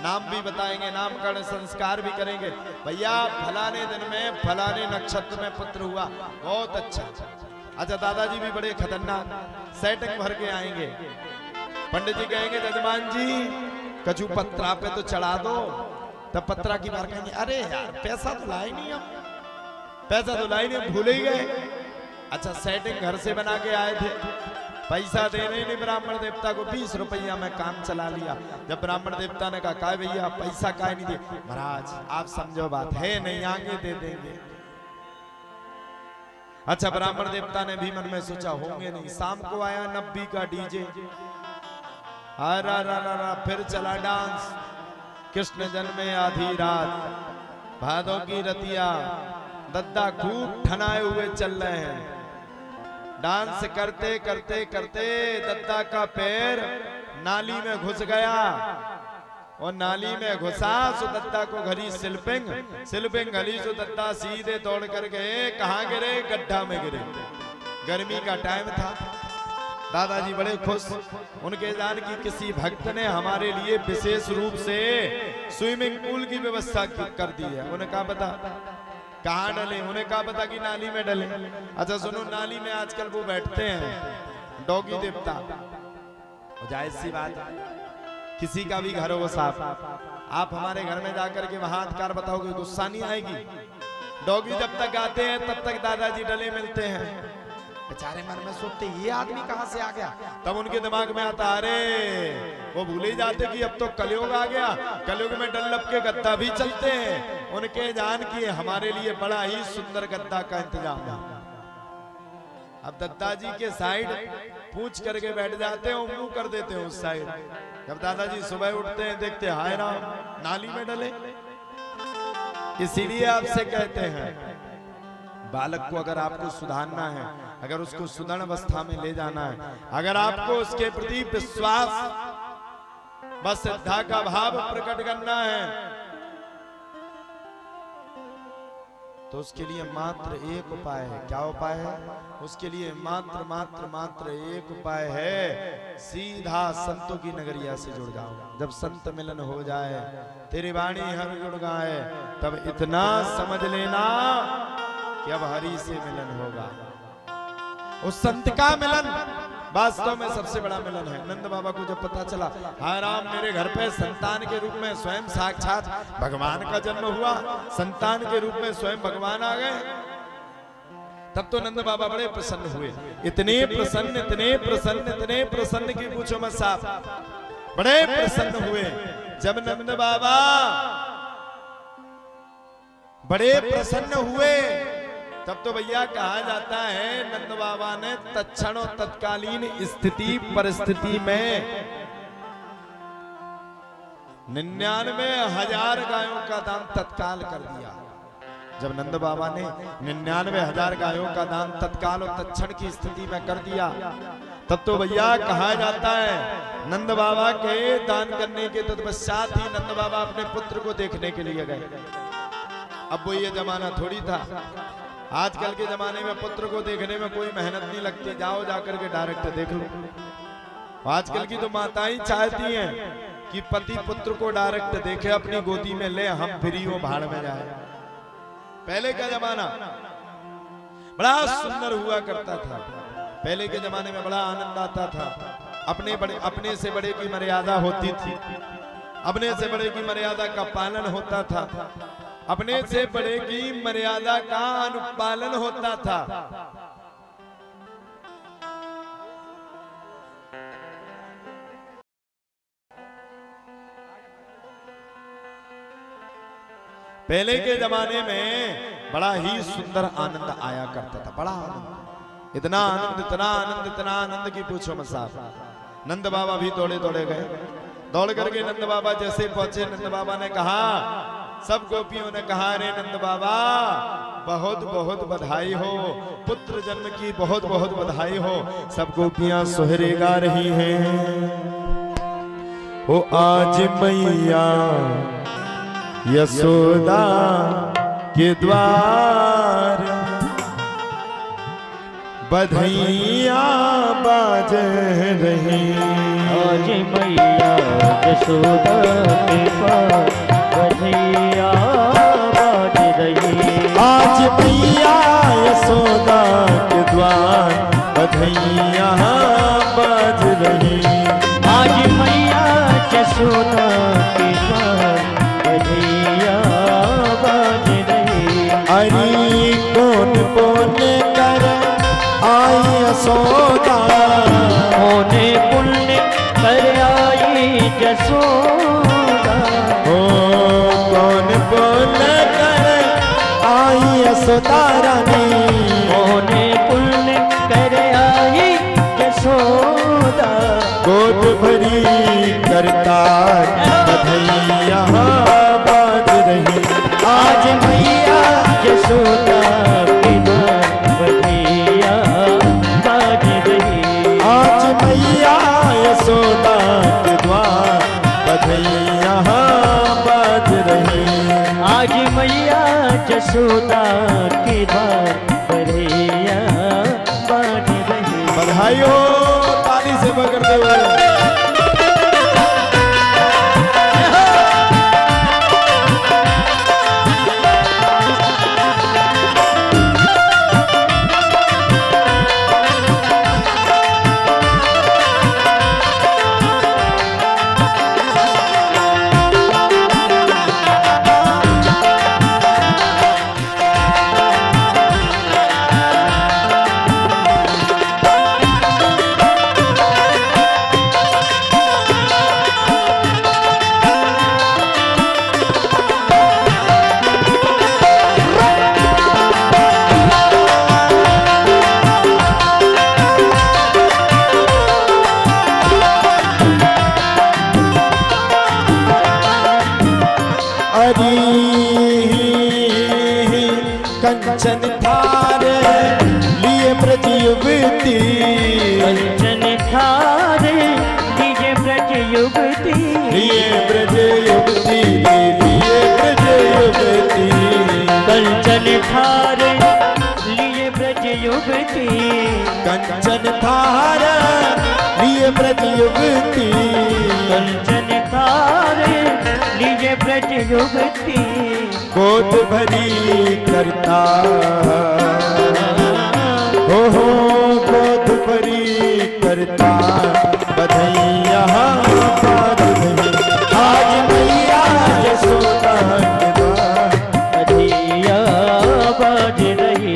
नाम भी बताएंगे, नामकरण संस्कार भी करेंगे। भैया फलाने दिन में फलाने नक्षत्र में पुत्र हुआ, बहुत अच्छा। अच्छा दादाजी भी बड़े खतरनाक, सेटिंग भर के आएंगे। पंडित जी कहेंगे जजमान जी कछु पत्रा पे तो चढ़ा दो। तब पत्रा की बार कहेंगे अरे यार पैसा तो लाए नहीं, हम पैसा तो लाए नहीं, भूल ही गए। अच्छा सेटिंग घर से बना के आए थे, पैसा देने नहीं ब्राह्मण देवता को, 20 रुपया में काम चला लिया। जब ब्राह्मण देवता ने कहा भैया पैसा काहे नहीं दिए? महाराज आप समझो बात है नहीं, आगे दे देंगे। अच्छा, ब्राह्मण देवता ने भी मन में सोचा होंगे नहीं। शाम को आया 90 का डीजे, फिर चला डांस। कृष्ण जन्मे आधी रात, भादों की रतिया, दद्दा खूब ठनाए हुए चल रहे हैं। डांस करते करते करते दद्दा का पैर नाली में घुस गया, और नाली में घुसा सो दद्दा को घली स्लिपिंग घली सो दद्दा सीधे दौड़ कर गए। कहाँ गिरे? गड्ढा में गिरे। गर्मी का टाइम था। दादाजी बड़े खुश, उनके जान की किसी भक्त ने हमारे लिए विशेष रूप से स्विमिंग पूल की व्यवस्था कर दी है। उन्हें कहा पता कहाँ डले? उन्हें कहा पता कि नाली में डले। अच्छा सुनो, नाली में आजकल वो बैठते हैं डॉगी देवता। जायज सी बात, किसी का भी घर हो साफ, आप हमारे घर में जाकर के वहां अधिकार बताओगे, गुस्सा नहीं आएगी? डॉगी जब तक आते हैं तब तक दादाजी डले मिलते हैं। बेचारे मन में सोचते ये आदमी कहां से आ गया। तब उनके दिमाग में आता, अरे वो भूल ही जाते कि अब तो कलयुग आ गया, कलयुग में डल्लप के गद्दा भी चलते हैं। उनके जान की हमारे लिए बड़ा ही सुंदर गद्दा का इंतजाम है। अब दद्दाजी के साइड पूछ करके बैठ जाते हैं और मुंह कर देते हैं उस साइड। जब दादाजी सुबह उठते हैं देखते हाय राम, नाली में डले। इसीलिए आपसे कहते हैं, बालक को अगर आपको सुधारना है, अगर उसको सुदृढ़ अवस्था में ले जाना है, अगर आपको उसके प्रति विश्वास बस श्रद्धा का भाव प्रकट करना है, तो उसके लिए मात्र एक उपाय है। क्या उपाय है? उसके लिए मात्र एक उपाय है, सीधा संतों की नगरिया से जुड़ जाओ। जब संत मिलन हो जाए, तेरी वाणी हर जुड़ गाए, तब इतना समझ लेना कि अब हरि से मिलन होगा। उस संत का मिलन वास्तव में सबसे बड़ा मिलन है। नंद बाबा को जब पता चला हाय राम, मेरे घर पे संतान के रूप में स्वयं साक्षात भगवान का जन्म हुआ, संतान के रूप में स्वयं भगवान आ गए, तब तो नंद बाबा बड़े प्रसन्न हुए। इतने प्रसन्न की पूछो मत साहब, बड़े प्रसन्न हुए। जब नंद बाबा बड़े प्रसन्न हुए, तब तो भैया कहा जाता है नंद बाबा ने तत्क्षण और तत्कालीन स्थिति परिस्थिति में 99,000 गायों का दान तत्काल कर दिया। जब नंद बाबा ने 99,000 गायों का दान तत्काल और तत्क्षण की स्थिति में कर दिया, तब तो भैया कहा जाता है नंद बाबा के दान करने के तत्पश्चात ही नंद बाबा अपने पुत्र को देखने के लिए गए। अब वो ये जमाना थोड़ी था, आजकल के जमाने में पुत्र को देखने में कोई मेहनत नहीं लगती, जाओ जाकर के डायरेक्ट देख लो। आजकल की तो माताएं चाहती हैं कि पति पुत्र को डायरेक्ट देखे, अपनी गोदी में ले, हम फ्री हो भाड़ में जाए। पहले का जमाना बड़ा सुंदर हुआ करता था। पहले के जमाने में बड़ा आनंद आता था। अपने से बड़े की मर्यादा होती थी, अपने से बड़े की मर्यादा का पालन होता था, अपने से बड़े की मर्यादा का अनुपालन होता था। पहले के जमाने में बड़ा ही सुंदर आनंद आया करता था, बड़ा आनंद, इतना आनंद की पूछो मत साहब। नंद बाबा भी दौड़े गए। दौड़ करके नंद बाबा जैसे पहुंचे, नंद बाबा ने कहा, सब गोपियों ने कहा, अरे नंद बाबा बहुत बहुत बधाई हो, पुत्र जन्म की बहुत बहुत बधाई हो। सब गोपियां सोहरे गा रही हैं, ओ आज मैया यशोदा के द्वार बधाइयां बाज रही। आज मैया यशोदा के पास बधाइयां बाज रही। आज मैया यशोदा के द्वार बधाइयां बाज रही। आज मैया यशोदा के द्वार बधाइयां बाज रही। अरे कौन कर आई यशोदा, होने पुण्य कर आई यशोदा। ओ कौन कर आई यशोदा रानी, होने रही। आज मैया जसोदा के द्वार बरैया बाज रही। बधाई हो ताली से पकड़ते हुए। कंचन थार लिए ब्रज युवती, कंचन थार लिए ब्रज युवती, लिए ब्रज युवती, लिए ब्रज युवती। कंचन थार लिए ब्रज युवती, कंचन थार लिए ब्रज युवती, कंचन थार लिए ब्रज युवती। गोद भरी करता हो गोद भरी करता बधैया बाज रही। आज मैया यशोदा के द्वार बधैया बाज रही।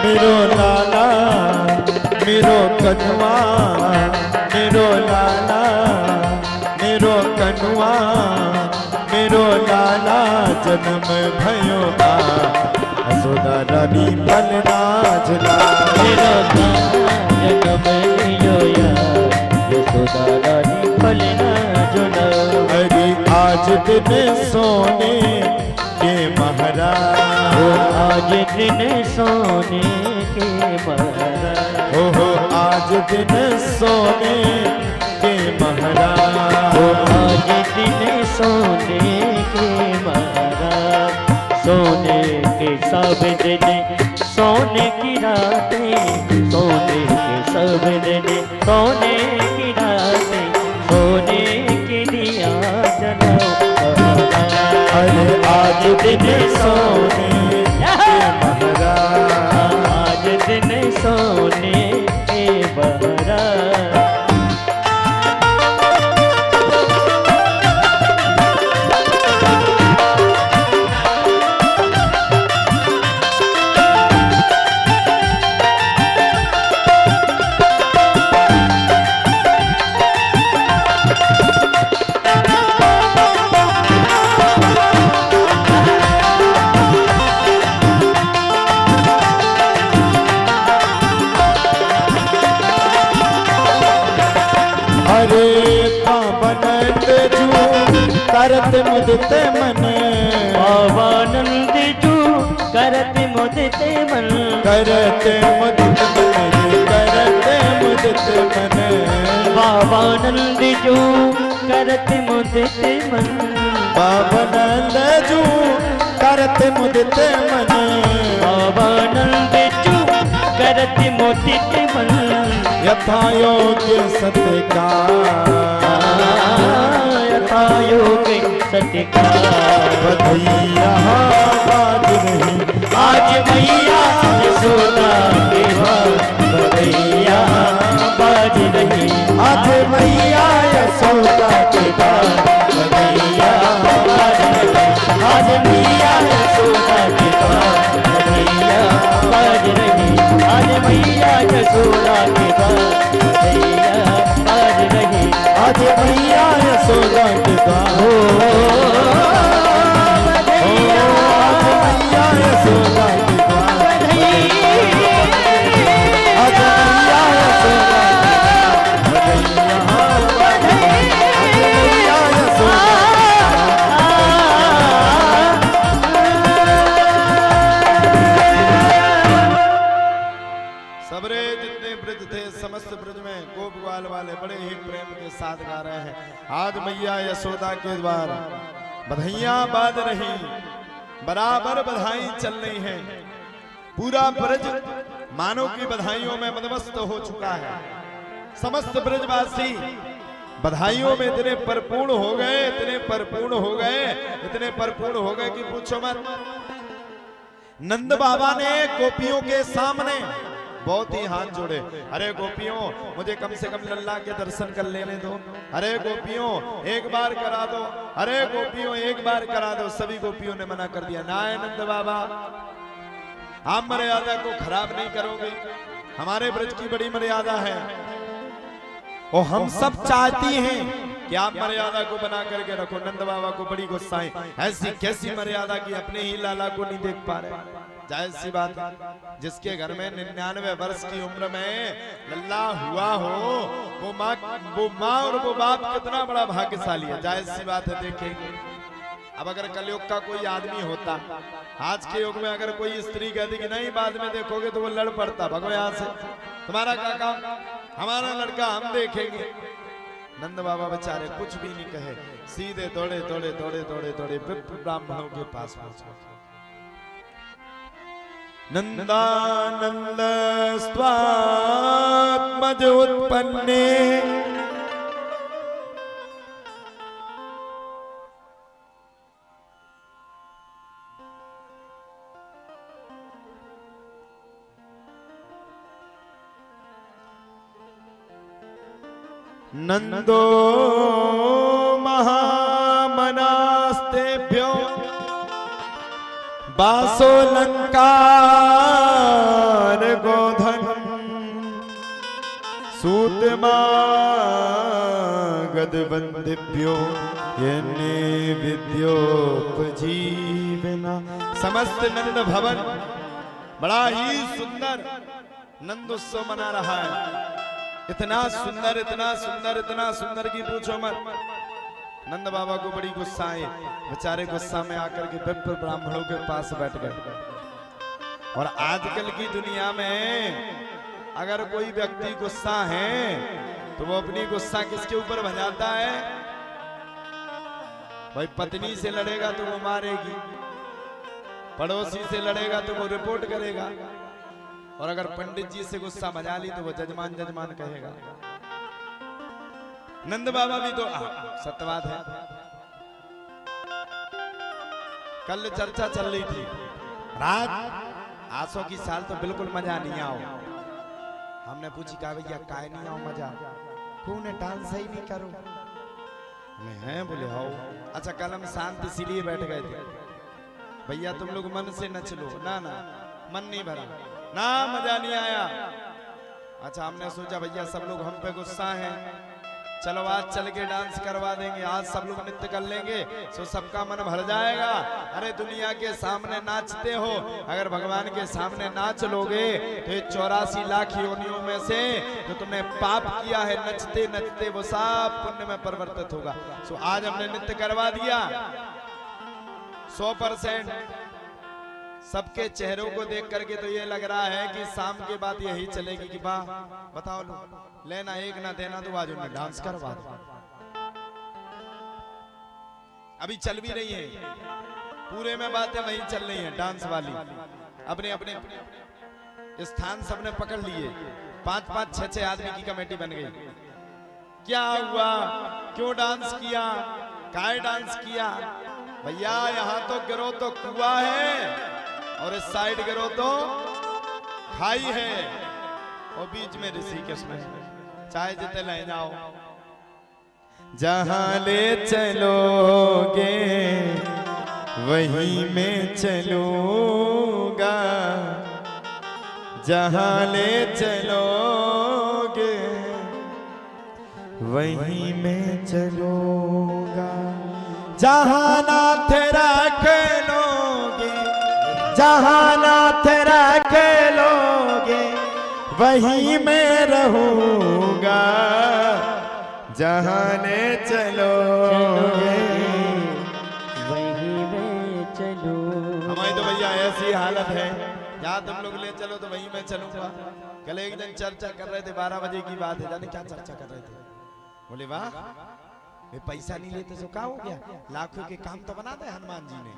मेरो लाला मेरो कनुआ, मेरो लाला मेरो कनुआ, मेरो लाला जन्म भयो बा यशोदा रानी पलना झुला। मेरो जन्म लियोया यशोदा रानी पलना झुला। अरे आज दिन सोने के महाराज, आज दिन सोने के महाराज, हो आज दिन सोने के महाराज, आज दिन सोने के महाराज। सोने के सब दिन सोने की रातें, सोने के सब दिन सोने की रातें, सोने के दिया जलाओ। अरे आज दिन सोने के महाराज, आज दिन सोने के महाराज। करत मुदते मन, पावानंद जू करत मुदते मन, करत मुदते मन, करत मुदते मन। पावानंद जू करत मुदते मन, पावानंद जू करत मुदते मन, पावानंद जू करत मुदते मन। यथा योग्य सत्कार, यथा योग्य सत्कार। बधैया बाज रही। आज मैया यशोदा के द्वार बधैया बाज रही। आज मैया यशोदा के द्वार बधैया बाज रही। आज मैया यशोदा के द्वार बधैया बाज रही। आज मैया यशोदा के द्वार बधैया बाज रही। आज मैया यशोदा के द्वार मैया यशोदा के द्वार आज मैया यशोदा सबरे जितने ब्रज थे समस्त ब्रज में गोप ग्वाल वाले बड़े ही प्रेम के साथ गा रहे हैं। आज मैया यशोदा के द्वार बधाइयां बाज रही, बराबर बधाई चल रही है। पूरा ब्रज मानो की बधाइयों में मदमस्त हो चुका है। समस्त ब्रजवासी बधाइयों में इतने परिपूर्ण हो गए, इतने परिपूर्ण हो गए, इतने परिपूर्ण हो गए कि पूछो मत। नंद बाबा ने गोपियों के सामने बहुत ही हाथ जोड़े। अरे गोपियों, मुझे कम से कम लल्ला के दर्शन कर लेने दो। अरे गोपियों, एक बार करा दो। अरे गोपियों, एक बार करा दो। सभी गोपियों ने मना कर दिया। ना नंद बाबा, आप मर्यादा को खराब नहीं करोगे। हमारे ब्रज की बड़ी मर्यादा है और हम सब चाहती हैं कि आप मर्यादा को बना करके रखो। नंद बाबा को बड़ी गुस्सा है, ऐसी कैसी मर्यादा की अपने ही लाला को नहीं देख पा रहे। जाहिर सी बात, जिसके घर में 99 वर्ष की उम्र में लल्ला हुआ हो, वो माँ और वो बाप कितना बड़ा भाग्यशाली है। जाहिर सी बात है। देखेंगे अब अगर कलयुग का कोई आदमी होता, आज के युग में अगर कोई स्त्री कहती कि नहीं बाद में देखोगे, तो वो लड़ पड़ता, भगो यहाँ से, तुम्हारा क्या काम, हमारा लड़का हम देखेंगे। नंद बाबा बेचारे कुछ भी नहीं कहे, सीधे दौड़े दौड़े दौड़े दौड़े दौड़े विप्र ब्राह्मणों के पास पहुंचे। नंदानंद स्वात्मज उत्पन्ने नंदो महामनास्तेभ्यो बासो लंकार गोधन सूतमागधवंदिभ्यो यन्ने विद्योपजीवना। समस्त नंद भवन बड़ा ही सुंदर नंद उत्सव मना रहा है। इतना सुंदर, इतना सुंदर, इतना सुंदर की पूछो मत। नंद बाबा को बड़ी गुस्सा आई, बेचारे गुस्सा में आकर के विप्र ब्राह्मणों के पास बैठ गए। और आजकल की दुनिया में अगर कोई व्यक्ति गुस्सा है तो वो अपनी गुस्सा किसके ऊपर भजाता है? भाई पत्नी से लड़ेगा तो वो मारेगी, पड़ोसी से लड़ेगा तो वो रिपोर्ट करेगा, और अगर पंडित जी से गुस्सा भजा ली तो वो जजमान जजमान कहेगा। नंद बाबा भी तो सत्यवाद है। कल चर्चा चल रही थी, रात आसो की साल तो बिल्कुल मजा नहीं आओ। हमने पूछी कहा भैया काय नहीं आओ मजा, तूने डांस सही नहीं करो। मैं हैं बोले आओ। अच्छा कल हम शांत इसीलिए बैठ गए थे, भैया तुम लोग मन से न चलो। ना ना मन नहीं भरा ना, मजा नहीं आया। अच्छा हमने सोचा भैया सब लोग हम पे गुस्सा हैं, चलो आज चल के डांस करवा देंगे, आज सब लोग नृत्य कर लेंगे तो सबका मन भर जाएगा। अरे दुनिया के सामने नाचते हो, अगर भगवान के सामने नाच लोगे तो ये 84 लाख योनियों में से जो तुमने पाप किया है नचते नचते वो सब पुण्य में परिवर्तित होगा। सो आज हमने नृत्य करवा दिया 100%। सबके चेहरों को देख करके तो ये लग रहा है कि शाम के बाद यही चलेगी कि वाह बताओ लो लेना एक ना देना, तो आज उन्हें डांस करवा दो। अभी चल भी रही है, पूरे में बातें वही चल रही हैं डांस वाली। अपने अपने स्थान सबने पकड़ लिए, 5-5, 6-6 आदमी की कमेटी बन गई। क्या हुआ, क्यों डांस किया, काय डांस किया? भैया यहाँ तो गिरो तो कुआ है और इस साइड गिरो तो खाई है, और बीच में ऋषिकेश में चाहे जितने ले जाओ। जहां ले चलोगे वहीं में चलूंगा, जहां ले चलोगे वहीं मैं चलूंगा जहां नाथ रख लोगे, जहां नाथ रख लोगे वहीं मैं रहूंगा, जहां ले चलोगे वहीं मैं चलूं। हमारी तो भैया ऐसी हालत है, जहाँ तुम लोग ले चलो तो वहीं मैं चलूंगा। कल एक दिन चर्चा कर रहे थे, 12 बजे की बात है, जाने क्या चर्चा कर रहे थे। बोले वाह वे पैसा नहीं लेते तो क्या हो गया, लाखों के काम तो बना दे हनुमान जी ने।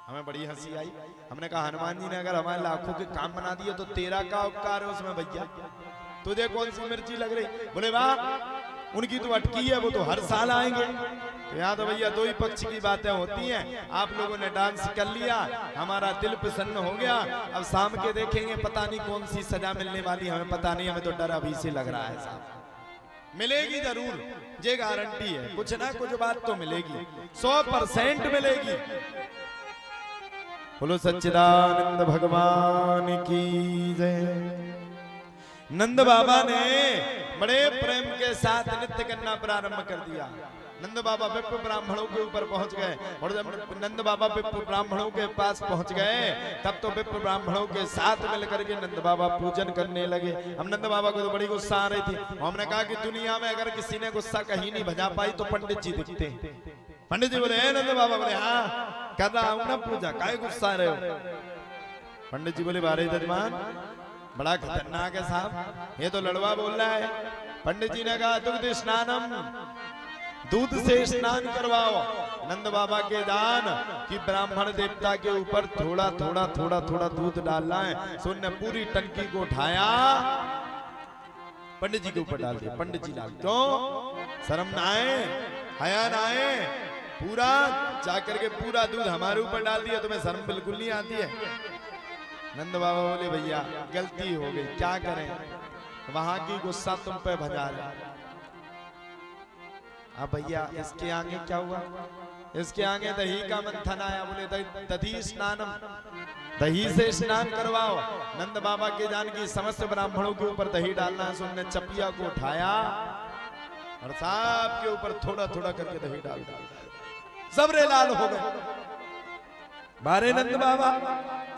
हमें बड़ी हंसी आई। हमने कहा हनुमान जी ने अगर हमारे लाखों के काम बना दिए तो तेरा क्या उपकार है उसमें भैया, तुझे कौन सी मिर्ची लग रही। बोले वाह उनकी तो अटकी है, वो तो हर साल आएंगे। तो यहाँ तो भैया दो ही पक्ष की बातें होती हैं। आप लोगों ने डांस कर लिया, हमारा दिल प्रसन्न हो गया। अब शाम के देखेंगे पता नहीं कौन सी सजा मिलने वाली, हमें पता नहीं, हमें तो डर अभी से लग रहा है साहब। मिलेगी जरूर, ये गारंटी है, कुछ ना कुछ बात तो मिलेगी, 100% मिलेगी। बोलो सच्चिदानंद भगवान की जय। नंद बाबा ने बड़े प्रेम के साथ नृत्य करना प्रारंभ कर दिया। नंद बाबा विप्र ब्राह्मणों के ऊपर पहुंच गए, और जब नंद बाबा विप्र ब्राह्मणों के पास पहुंच गए तब तो विप्र ब्राह्मणों के साथ मिलकर के नंद बाबा पूजन करने लगे। हम नंद बाबा को तो बड़ी गुस्सा आ रही थी। हमने कहा कि दुनिया में अगर किसी ने गुस्सा कहीं नहीं भजा पाई तो पंडित जी दिखते हैं। पंडित जी बोले नंद बाबा, बोले हाँ कर रहा हूं ना पूजा, काहे गुस्सा रहे हो। पंडित जी बोले बारे जजमान बड़ा खतरनाक है साहब, ये तो लड़वा बोल रहा है। पंडित जी ने कहा दुग्ध स्नानम, दूध से स्नान करवाओ। नंद बाबा के दान कि ब्राह्मण देवता के ऊपर थोड़ा थोड़ा थोड़ा थोड़ा दूध डालना है। सुनने पूरी टंकी को उठाया, पंडित जी के ऊपर डाल दिया। पंडित जी डाल, क्यों शर्म ना आए, हया ना आए, पूरा जाकर के पूरा दूध हमारे ऊपर डाल दिया, तुम्हें शर्म बिल्कुल नहीं आती है। नंद बाबा बोले भैया गलती हो गई, क्या करें, वहां की गुस्सा तुम पे भजा रहे। अब भैया इसके आगे क्या हुआ, इसके आगे दही का मंथन आया। बोले दधी स्नानम, दही से स्नान करवाओ। नंद बाबा के जान की समस्त ब्राह्मणों के ऊपर दही डालना है। सुनने चपिया को उठाया और साहब के ऊपर थोड़ा थोड़ा करके दही डाल दिया, सबरे लाल हो गए। बारे नंद बाबा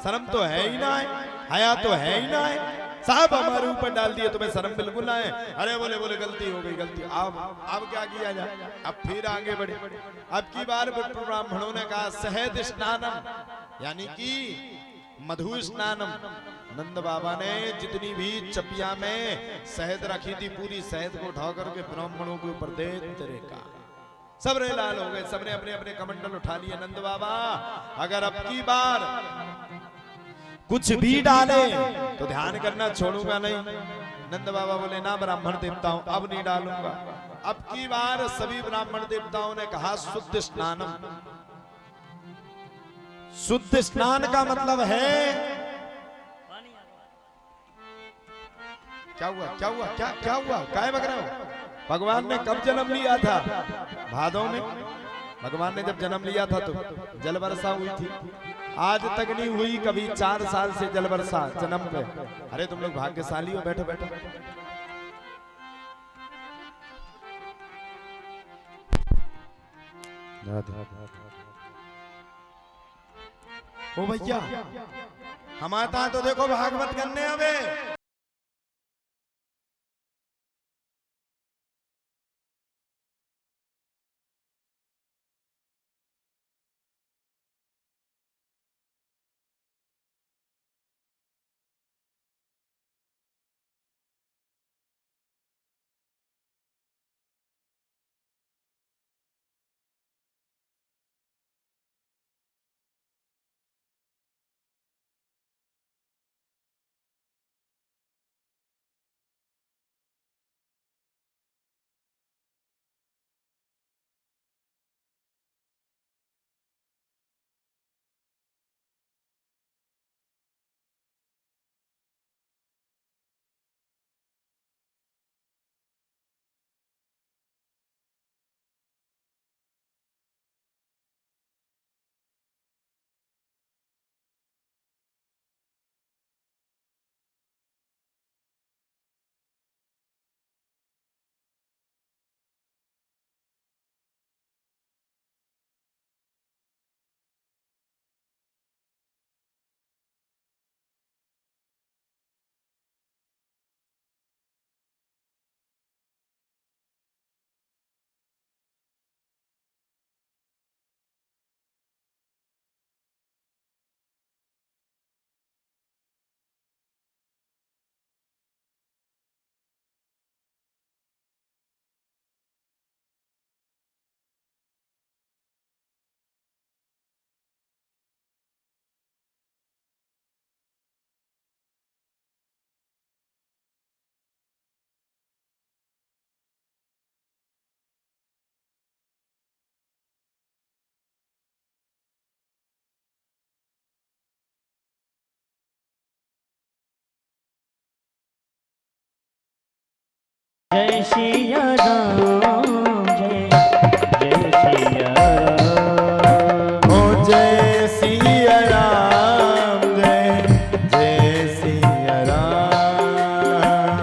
शर्म तो है ही ना है, हया तो है ही ना है, साहब हमारे ऊपर डाल दिए, तुम्हें शर्म बिल्कुल ना है। अरे बोले बोले गलती हो गई, गलती। अब क्या किया जाए, अब फिर आगे बढ़े। अब की बार विप्र ब्राह्मणों ने कहा शहद स्नानम, यानी कि मधु स्नानम। नंद बाबा ने जितनी भी चपिया में शहद रखी थी पूरी शहद को उठा करके ब्राह्मणों के ऊपर दे तेरे का, सबरे लाल हो गए। सबने अपने अपने कमंडल उठा लिए। नंद बाबा अगर अब की बार कुछ भी डाले तो ध्यान करना, छोड़ूंगा नहीं। नंद बाबा बोले ना ब्राह्मण देवताओं अब नहीं डालूंगा। अब की बार सभी ब्राह्मण देवताओं ने कहा शुद्ध स्नानम। शुद्ध स्नान का मतलब है, क्या हुआ क्या हुआ क्या क्या हुआ, काय बग रहे हो। भगवान ने कब जन्म लिया था, भादों में। भगवान ने जब जन्म लिया था तो जल वर्षा हुई थी, आज तक नहीं हुई कभी 4 साल से जल वर्षा जन्म पे। अरे तुम लोग भाग्यशाली हो, बैठो बैठो। ओ भैया हमारे तो देखो भागवत करने अबे। सिया राम जय जय सिया राम। ओ जय सिया राम जय जय सिया राम।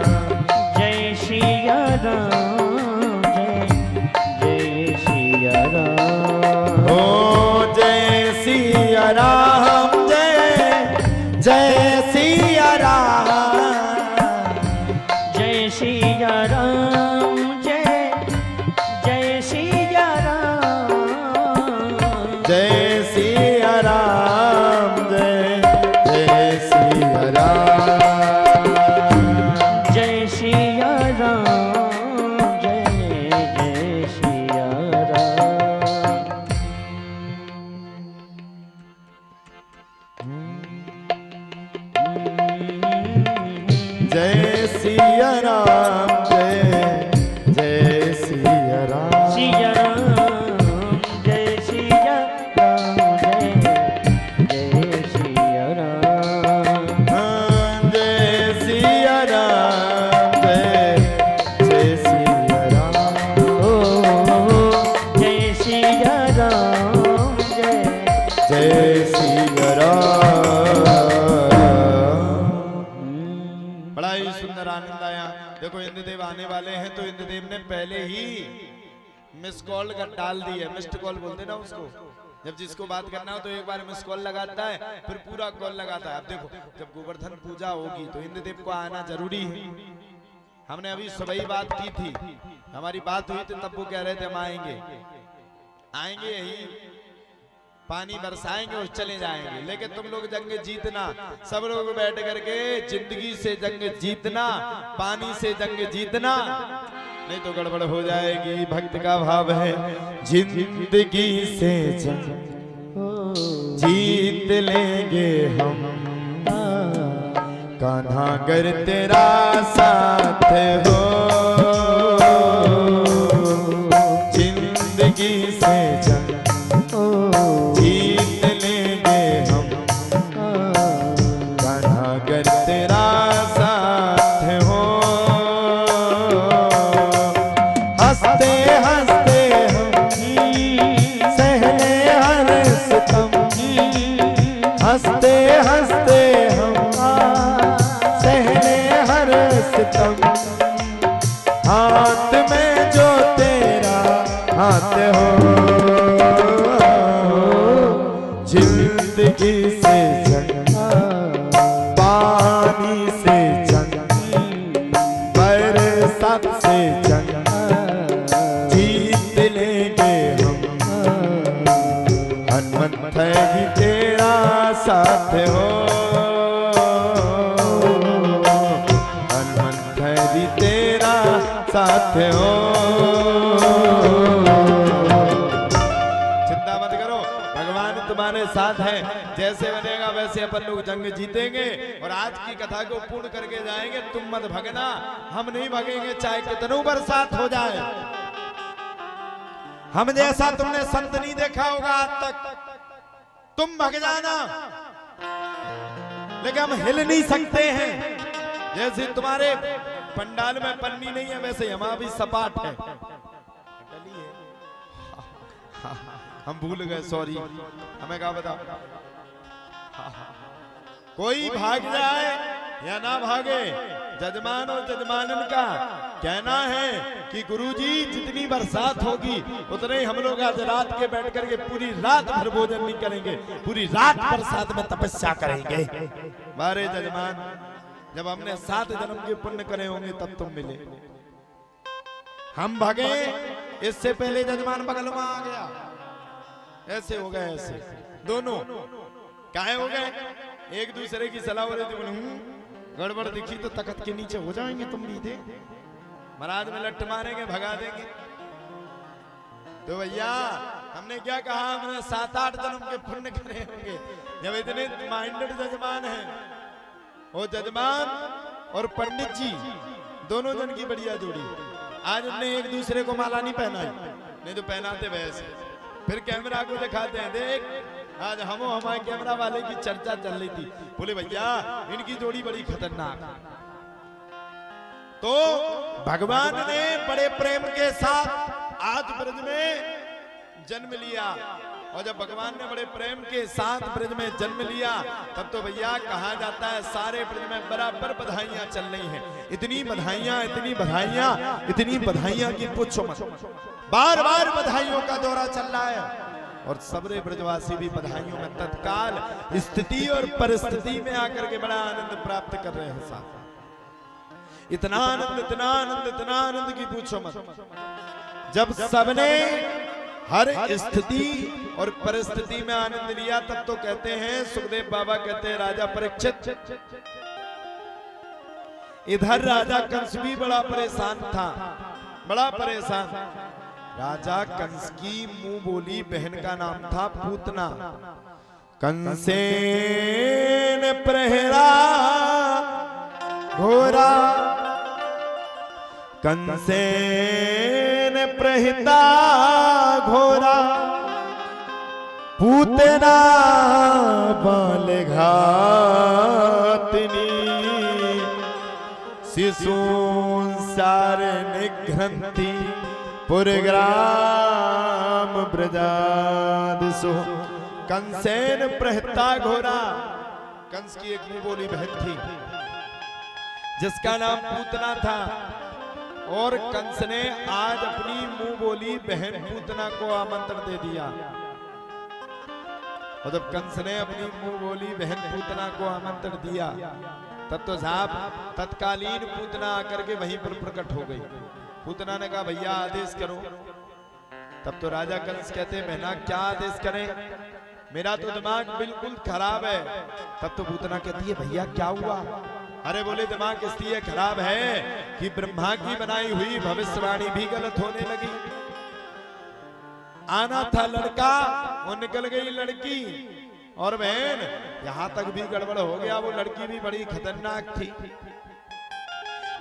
जय सिया राम जय जय सिया राम। ओ जय सिया राम जय जय सिया राम। जय सिया राम जय जय सिया राम। जय सिया राम जय जय सिया राम। जय सिया राम जय जय सिया राम। जय सिया राम जय जय सिया राम। सिया राम जय सिया राम जय जय सिया राम। जय सिया राम जय जय सिया राम। ओ जय सिया राम जय जय सिया राम। बड़ा ही सुंदर आनंद आया। देखो इंद्रदेव आने वाले हैं तो इंद्रदेव ने पहले ही मिस कॉल डाल दी है। मिस्ड कॉल बोलते ना उसको, जब जिसको बात करना हो तो एक बार मिस कॉल लगाता है फिर पूरा कॉल लगाता है। अब देखो जब गोवर्धन पूजा होगी तो इंद्रदेव को आना जरूरी है। हमने अभी सुबह ही बात की थी, हमारी बात हुई थी तब वो कह रहे थे हम आएंगे आएंगे, यही पानी बरसाएंगे और चले जाएंगे। लेकिन तुम लोग जंग जीतना, सब लोग बैठ करके जिंदगी से जंग जीतना, पानी से जंग जीतना, नहीं तो गड़बड़ हो जाएगी। भक्त का भाव है जिंदगी से जंग जीत लेंगे हम, कान्हा अगर तेरा साथ हो। जिंदगी से जंग जीत लेंगे हम, कान्हा अगर तेरा साथ हो। हंसते हंसते हम सहले हर सितम, हंसते हंसते हम सहले हर सितम। हाथ में जो तेरा हाथ हो, जिंदगी से जंग पानी से जंग बरसात से जंग जीत लेंगे हम, हनुमंत ही तेरा साथ हो। हनुमंत ही तेरा साथ हो। चिंता मत करो, भगवान तुम्हारे साथ है। जैसे बनेगा वैसे अपन लोग जंग जीतेंगे और आज की कथा को पूर्ण करके जाएंगे। तुम मत भगना, हम नहीं भगेंगे चाहे कितनों बरसात हो जाए। हम जैसा तुमने संत नहीं देखा होगा आज तक। तुम भग जाना, लेकिन हम हिल नहीं सकते हैं। जैसे तुम्हारे पंडाल में पन्नी नहीं है वैसे हमारा भी सपाट है। हम भूल गए, सॉरी, हमें क्या बता। कोई भाग जाए या ना भागे, जजमान और जजमानन का कहना है कि गुरुजी जितनी बरसात होगी उतने ही हम लोग आज रात के बैठ करके पूरी रात भर भोजन नहीं करेंगे, पूरी रात बरसात में तपस्या करेंगे। मारे जजमान, जब हमने 7 जन्म के पुण्य करे होंगे तब तुम मिले। हम भागे, इससे पहले जजमान बगल में आ गया। ऐसे हो गए, ऐसे दोनों काहे हो गए, एक दूसरे की सलाह हो रही थी। बोले गड़बड़ दिखी तो तख्त के नीचे हो जाएंगे तुम भी थे, महाराज में लट्ठ मारेंगे, भगा देंगे। तो भैया हमने क्या कहा, हमने 7-8 जन्म के पुण्य करे होंगे। जब इतने माइंडेड जजमान हैं, वो जजमान और पंडित जी दोनों जन की बढ़िया जोड़ी। आज उनने एक दूसरे को माला नहीं पहनाई, नहीं तो पहनाते वैसे। फिर कैमरा को दिखाते हैं, देख आज हमारे कैमरा वाले की चर्चा चल रही थी। बोले भैया इनकी जोड़ी बड़ी खतरनाक। तो भगवान ने बड़े प्रेम के साथ आज ब्रज में जन्म लिया। और जब भगवान ने बड़े प्रेम के साथ ब्रज में जन्म लिया तब तो भैया कहा जाता है सारे ब्रज में बराबर बधाइयां चल रही हैं। इतनी बधाइयां, इतनी बधाइयां, इतनी बधाइयां कि पूछो मत। बार बार बधाइयों का दौरा चल रहा है और सबरे ब्रजवासी भी बधाइयों में तत्काल स्थिति और परिस्थिति में आकर के बड़ा आनंद प्राप्त कर रहे हैं साहब। इतना आनंद, इतना आनंद, इतना आनंद की पूछो मत। जब सबने हर स्थिति और परिस्थिति में आनंद लिया तब तो कहते हैं, सुखदेव बाबा कहते हैं, राजा परीक्षित, इधर राजा कंस भी बड़ा परेशान था, बड़ा परेशान। राजा कंस की मुंह बोली बहन का नाम था पूतना। कंसेन प्रहरा घोरा, कंसेन प्रहिता घोरा, पूतना बाल घातनी, शिशून सार निघ्रंथि, पुरग्राम ब्रजादिशो। कंसेन प्रहिता घोरा, कंस की एक मुंह बोली बहन थी जिसका नाम पूतना था और कंस ने आज अपनी मुंह बोली बहन पूतना को आमंत्रण दे दिया। और जब कंस ने अपनी मुंह बोली बहन पूतना को आमंत्रण दिया तब तो साहब तत्कालीन पूतना आकर के वहीं पर प्रकट हो गई। पूतना ने कहा भैया आदेश करो। तब तो राजा कंस कहते बहना क्या आदेश करें, मेरा तो दिमाग बिल्कुल खराब है। तब तो पूतना कहती है भैया क्या हुआ? अरे बोले दिमाग इसलिए खराब है कि ब्रह्मा की बनाई हुई भविष्यवाणी भी गलत होने लगी। आना था लड़का वो निकल गई लड़की, और बहन यहां तक भी गड़बड़ हो गया, वो लड़की भी बड़ी खतरनाक थी।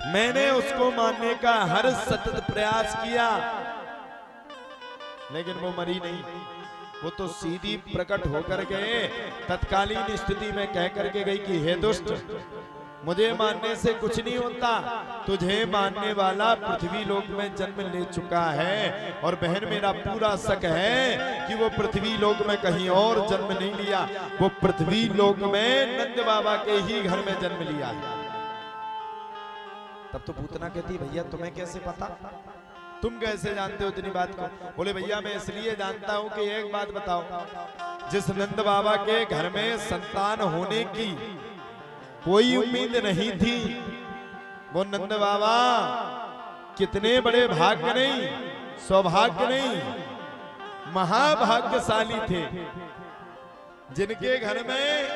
मैंने उसको मारने का हर सतत प्रयास किया लेकिन वो मरी नहीं। वो तो सीधी प्रकट होकर गए, तत्कालीन स्थिति में कह करके गई कि हे दुष्ट, मुझे मानने से कुछ नहीं होता, तुझे मानने वाला पृथ्वी लोक में जन्म ले चुका है। और बहन मेरा पूरा शक है कि वो पृथ्वी लोक में कहीं और जन्म नहीं लिया, वो पृथ्वी लोक में नंद बाबा के ही घर में जन्म लिया है। तब तो पूतना कहती भैया तुम्हें कैसे पता, तुम कैसे जानते हो इतनी बात को? बोले भैया मैं इसलिए जानता हूं कि एक बात बताओ, जिस नंद बाबा के घर में संतान होने की कोई उम्मीद नहीं थी, वो नंद बाबा कितने बड़े भाग्य नहीं, सौभाग्य नहीं, महाभाग्यशाली थे जिनके घर में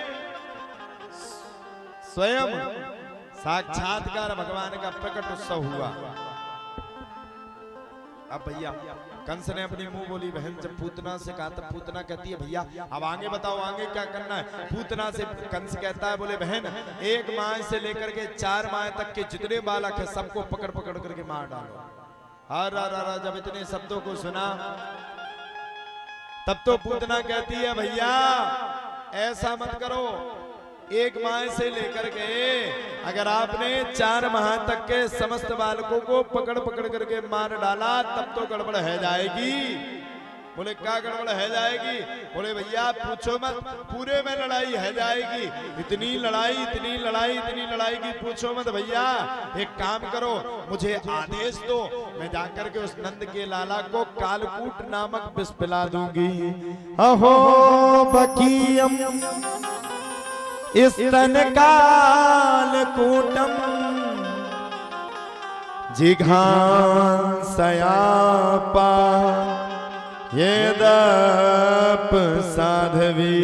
स्वयं साक्षात्कार भगवान का प्रकट उत्सव हुआ। अब भैया कंस ने अपनी मुंह बोली बहन जब पूतना से कहा तब पूतना कहती है भैया अब आगे बताओ आगे क्या करना है। पूतना से कंस कहता है बोले बहन एक माह से लेकर के 4 माह तक के जितने बालक है सबको पकड़ पकड़ करके मार डालो। हर जब इतने शब्दों को सुना तब तो पूतना कहती है भैया ऐसा मत करो, 1 माह से लेकर के अगर आपने 4 माह तक के समस्त बालकों को पकड़ पकड़ करके मार डाला तब तो गड़बड़ है जाएगी। बोले क्या गड़बड़ है जाएगी? बोले भैया पूछो मत, पूरे में लड़ाई है जाएगी। इतनी लड़ाई इतनी लड़ाई इतनी लड़ाई की पूछो मत भैया। एक काम करो मुझे आदेश दो, मैं जाकर के उस नंद के लाला को कालकूट नामक विष पिला दूंगी। अहो बकीयम स्तन कालकूटम जिघांसयापा येदप साधवी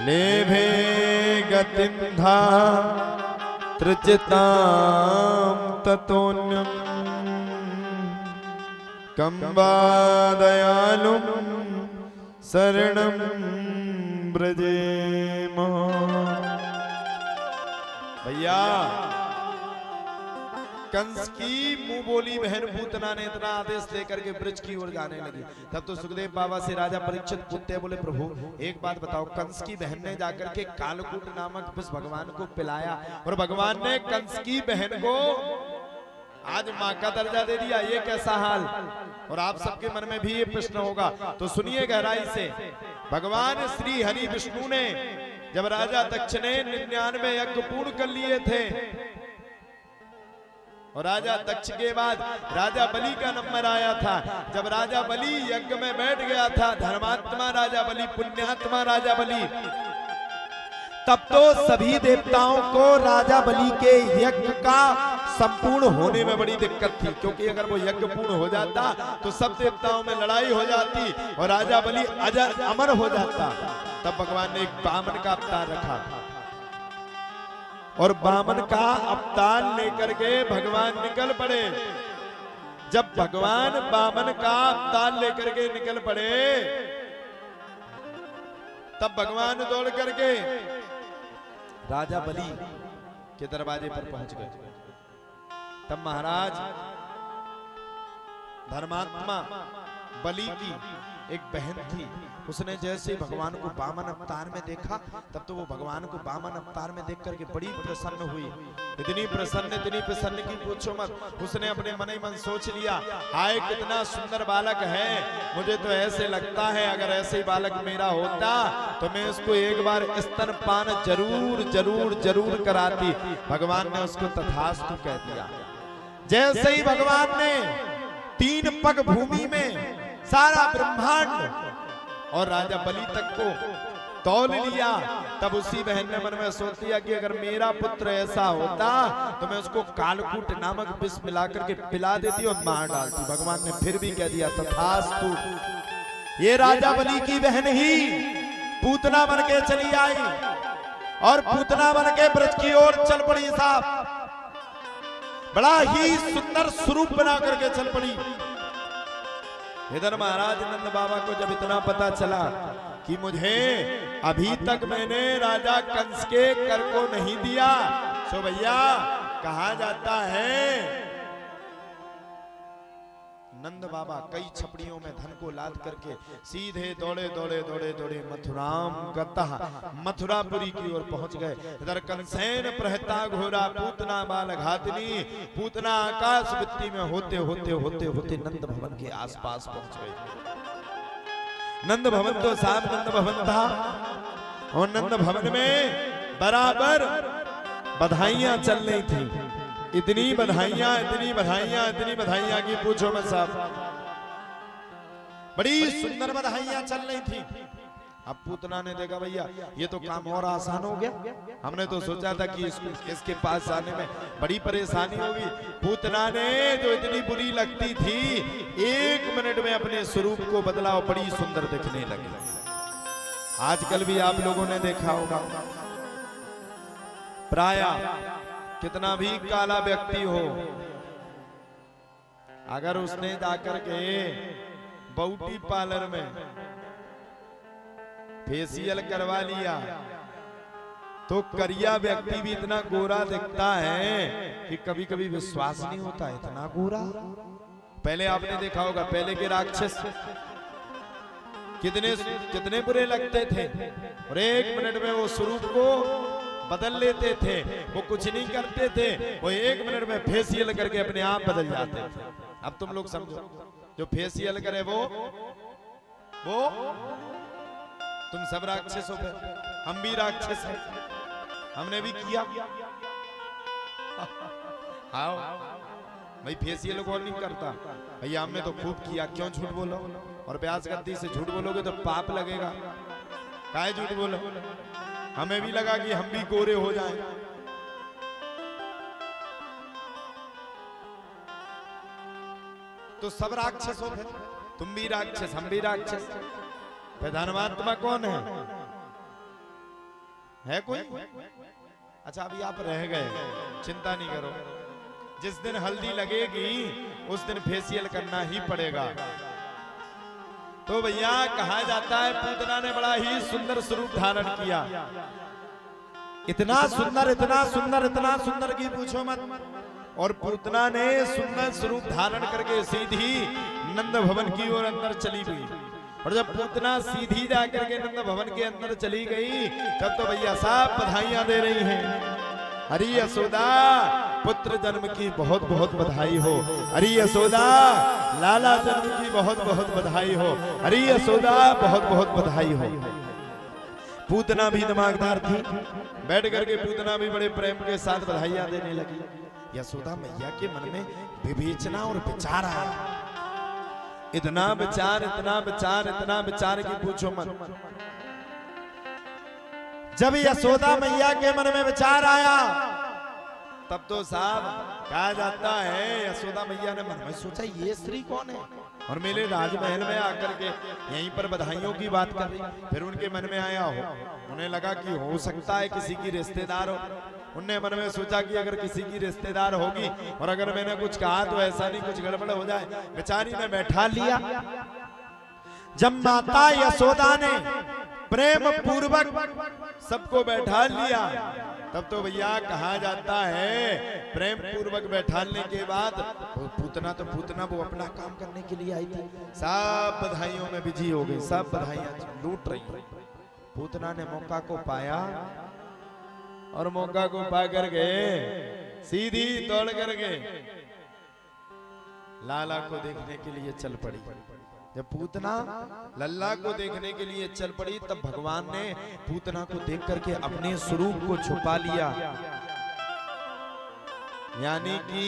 लेभे गतिं धा त्रिचितां ततोन्यं कंबा दयालुं शरणं ब्रजेम। भैया कंस की मुंह बोली बहन पूतना ने इतना आदेश लेकर के ब्रज की ओर जाने लगी। तब तो सुखदेव बाबा से राजा परीक्षित पूछते, बोले प्रभु एक बात बताओ, कंस की बहन ने जाकर के कालकूट नामक विष भगवान को पिलाया और भगवान ने कंस की बहन को आज माँ का दर्जा दे दिया, ये कैसा हाल? और आप सबके मन में भी ये प्रश्न होगा, तो सुनिए गहराई से। भगवान श्री हरि विष्णु ने जब राजा दक्ष ने 99 यज्ञ पूर्ण कर लिए थे और राजा दक्ष के बाद राजा बलि का नंबर आया था। जब राजा बलि यज्ञ में बैठ गया था, धर्मात्मा राजा बलि, पुण्यात्मा राजा बलि, तब तो सभी देवताओं को राजा बलि के यज्ञ का संपूर्ण होने में बड़ी दिक्कत थी, क्योंकि अगर वो यज्ञ पूर्ण हो जाता तो सब देवताओं में लड़ाई हो जाती और राजा बलि अजर अमर हो जाता। तब भगवान ने एक बामन का अवतार रखा और बामन का अवतार लेकर के भगवान निकल पड़े। जब भगवान बामन का अवतार लेकर के निकल पड़े, तब भगवान दौड़ करके राजा बलि के दरवाजे पर पहुंच गए। तब महाराज धर्मात्मा बलि की एक बहन थी, उसने जैसे भगवान को बामन अवतार में देखा, तब तो वो भगवान को बामन अवतार में देख करके बड़ी प्रसन्न हुई। इतनी प्रसन्न की पूछो मत। उसने अपने मन ही मन सोच लिया, हाय कितना सुंदर बालक है, मुझे तो ऐसे लगता है अगर ऐसे ही बालक मेरा होता तो मैं उसको एक बार स्तनपान जरूर कराती। भगवान ने उसको तथास्तु कह दिया। जैसे ही भगवान ने 3 पग भूमि में सारा ब्रह्मांड और राजा बलि तक को तौल लिया, तब उसी बहन ने मन में सोच लिया कि अगर मेरा पुत्र ऐसा होता तो मैं उसको कालकूट नामक विष मिला करके पिला देती और मार डालती। भगवान ने फिर भी कह दिया तथास्तु। ये राजा बलि की बहन ही पूतना बन के चली आई और पूतना बन के ब्रज की ओर चल पड़ी। साहब बड़ा ही सुंदर स्वरूप बना करके चल पड़ी। इधर महाराज नंद बाबा को जब इतना पता चला कि मुझे अभी तक मैंने राजा कंस के कर को नहीं दिया, सो भैया कहा जाता है नंद बाबा कई छपड़ियों में धन को लाद करके सीधे दौड़े मथुराम गतः मथुरापुरी की ओर पहुंच गए। इधर कंसेन प्रहता घोरा पूतना बाल घातनी, पूतना आकाश वृत्ति में होते नंद भवन के आसपास पहुंच गए। नंद भवन तो साफ नंद भवन था और नंद भवन में बराबर बधाइयां चल रही थी। इतनी बधाइयां की पूछो मत साहब, बड़ी सुंदर बधाइयां चल रही थी। अब पूतना ने देखा भैया ये तो काम और आसान हो गया, हमने तो सोचा था कि इसके पास जाने में बड़ी परेशानी होगी। पूतना ने जो इतनी बुरी लगती थी 1 मिनट में अपने स्वरूप को बदला और बड़ी सुंदर दिखने लगी। आजकल भी आप लोगों ने देखा होगा, प्राय कितना भी काला व्यक्ति हो, अगर उसने जाकर के ब्यूटी पार्लर में फेशियल करवा लिया तो करिया व्यक्ति भी इतना गोरा दिखता है कि कभी कभी विश्वास नहीं होता, इतना गोरा। पहले आपने देखा होगा, पहले के राक्षस कितने बुरे लगते थे और 1 मिनट में वो स्वरूप को बदल लेते थे। वो कुछ नहीं करते थे, वो 1 मिनट में फेशियल करके अपने आप बदल जाते थे। अब तुम लोग समझो, जो फेशियल करे वो तुम सब राक्षस हो, हम भी राक्षस हैं, हमने भी किया। हाँ भाई, फेशियल कौन नहीं करता भैया, हमने तो खूब किया। क्यों झूठ बोलो? और ब्याज गद्दी से झूठ बोलोगे तो पाप लगेगा। काहे झूठ बोलो? हमें भी लगा कि हम भी गोरे हो जाएं। तो सब राक्षस हो, फिर तुम भी राक्षस, हम भी राक्षस। फिर धर्मात्मा कौन है कोई? अच्छा अभी आप रह गए, चिंता नहीं करो, जिस दिन हल्दी लगेगी उस दिन फेशियल करना ही पड़ेगा। तो भैया कहा जाता है पूतना ने बड़ा ही सुंदर स्वरूप धारण किया। इतना सुंदर की पूछो मत। और पूतना ने सुंदर स्वरूप धारण करके सीधी नंद भवन की ओर अंदर चली गई। और जब पूतना सीधी जाकर के नंद भवन के अंदर चली गई तब तो भैया साहब बधाइयां दे रही हैं। हरी यशोदा पुत्र जन्म की बहुत बहुत बधाई हो। हरी यशोदा लाला जन्म की बहुत बहुत बधाई हो। हरी यशोदा बहुत बहुत बधाई हो। पूतना भी दिमागदार थी, बैठ करके पूतना भी बड़े प्रेम के साथ बधाइयां देने लगी। यशोदा मैया के मन में विवेचना और विचार आया। इतना विचार इतना विचार इतना विचार की पूछो मत। जब यशोदा मैया के मन में विचार आया तब तो साहब कहा जाता है यशोदा मैया ने मन में सोचा ये स्त्री कौन है और मेरे राजमहल में आकर के यहीं पर बधाइयों की बात कर रही। फिर उनके मन में आया हो, उन्हें लगा कि हो सकता है किसी की रिश्तेदार हो। उनने मन में सोचा कि अगर किसी की रिश्तेदार होगी और अगर मैंने कुछ कहा तो ऐसा नहीं कुछ गड़बड़ हो जाए। बेचारी ने बैठा लिया। जब माता यशोदा ने प्रेम पूर्वक सबको बैठा लिया तब तो भैया कहा जाता है प्रेम पूर्वक बैठाने के बाद पूतना वो अपना काम करने के लिए आई थी। सब बधाइयों में बिजी हो गई, सब बधाइयां लूट रही। पूतना ने मौका को पाया और मौका को पा कर गए सीधी दौड़ कर गए लाला को देखने के लिए चल पड़ी। जब पूतना लल्ला को देखने के लिए चल पड़ी तब भगवान ने पूतना को देख करके अपने स्वरूप को छुपा लिया, यानी कि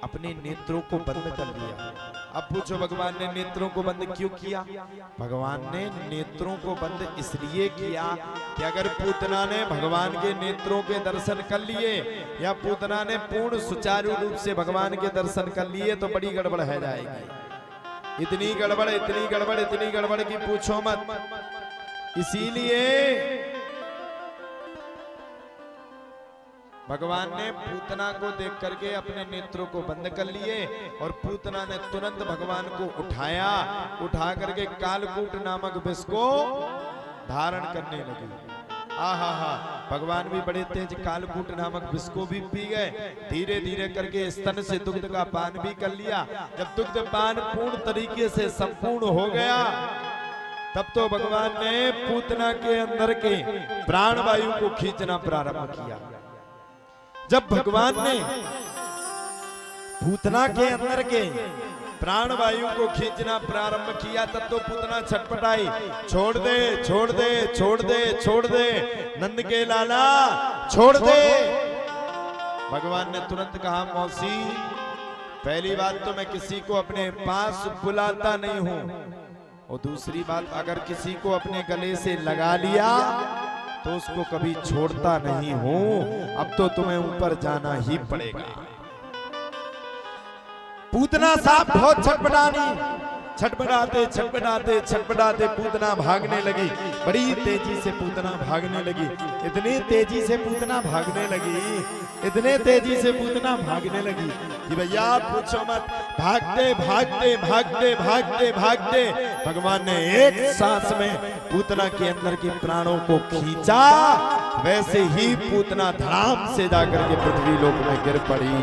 अपने नेत्रों को बंद कर लिया। अब पूछो भगवान ने नेत्रों को बंद क्यों किया? भगवान ने नेत्रों को बंद इसलिए किया कि अगर पूतना ने भगवान के नेत्रों के दर्शन कर लिए या पूतना ने पूर्ण सुचारू रूप से भगवान के दर्शन कर लिए तो बड़ी गड़बड़ है जाएगी। इतनी गड़बड़ इतनी गड़बड़ इतनी गड़बड़ की पूछो मत। इसीलिए भगवान ने पूतना को देख करके अपने नेत्रों को बंद कर लिए और पूतना ने तुरंत भगवान को उठाया, उठा करके कालकूट नामक विष को धारण करने लगी। आहा भगवान भी बड़े तेज कालकूट नामक विष को भी पी गए। धीरे धीरे करके स्तन से दुग्ध का पान भी कर लिया। जब दुग्ध पान पूर्ण तरीके से संपूर्ण हो गया तब तो भगवान ने पूतना के अंदर के प्राण वायु को खींचना प्रारंभ किया। जब भगवान ने पूतना के अंदर के प्राण वायु को खींचना प्रारंभ किया तब तो पूतना छटपटाई, छोड़ दे छोड़ दे छोड़ दे छोड़ दे नंद के लाला छोड़ दे। भगवान ने तुरंत कहा मौसी पहली बात तो मैं किसी को अपने पास बुलाता नहीं हूं और दूसरी बात अगर किसी को अपने गले से लगा लिया तो उसको कभी छोड़ता नहीं हूं। अब तो तुम्हें ऊपर जाना ही पड़ेगा। पूतना साहब बहुत छटपटानी, छटपटाते छटपटाते छटपटाते पूतना भागने लगी। बड़ी तेजी से पूतना भागने लगी। इतनी तेजी से पूतना भागने लगी, इतने तेजी से पूतना भागने लगी कि भैया पूछो मत। भागते भागते भागते भागते भागते भगवान ने एक सांस में पूतना के अंदर के प्राणों को खींचा। वैसे ही पूतना धड़ाम से जाकर के पृथ्वी लोक में गिर पड़ी।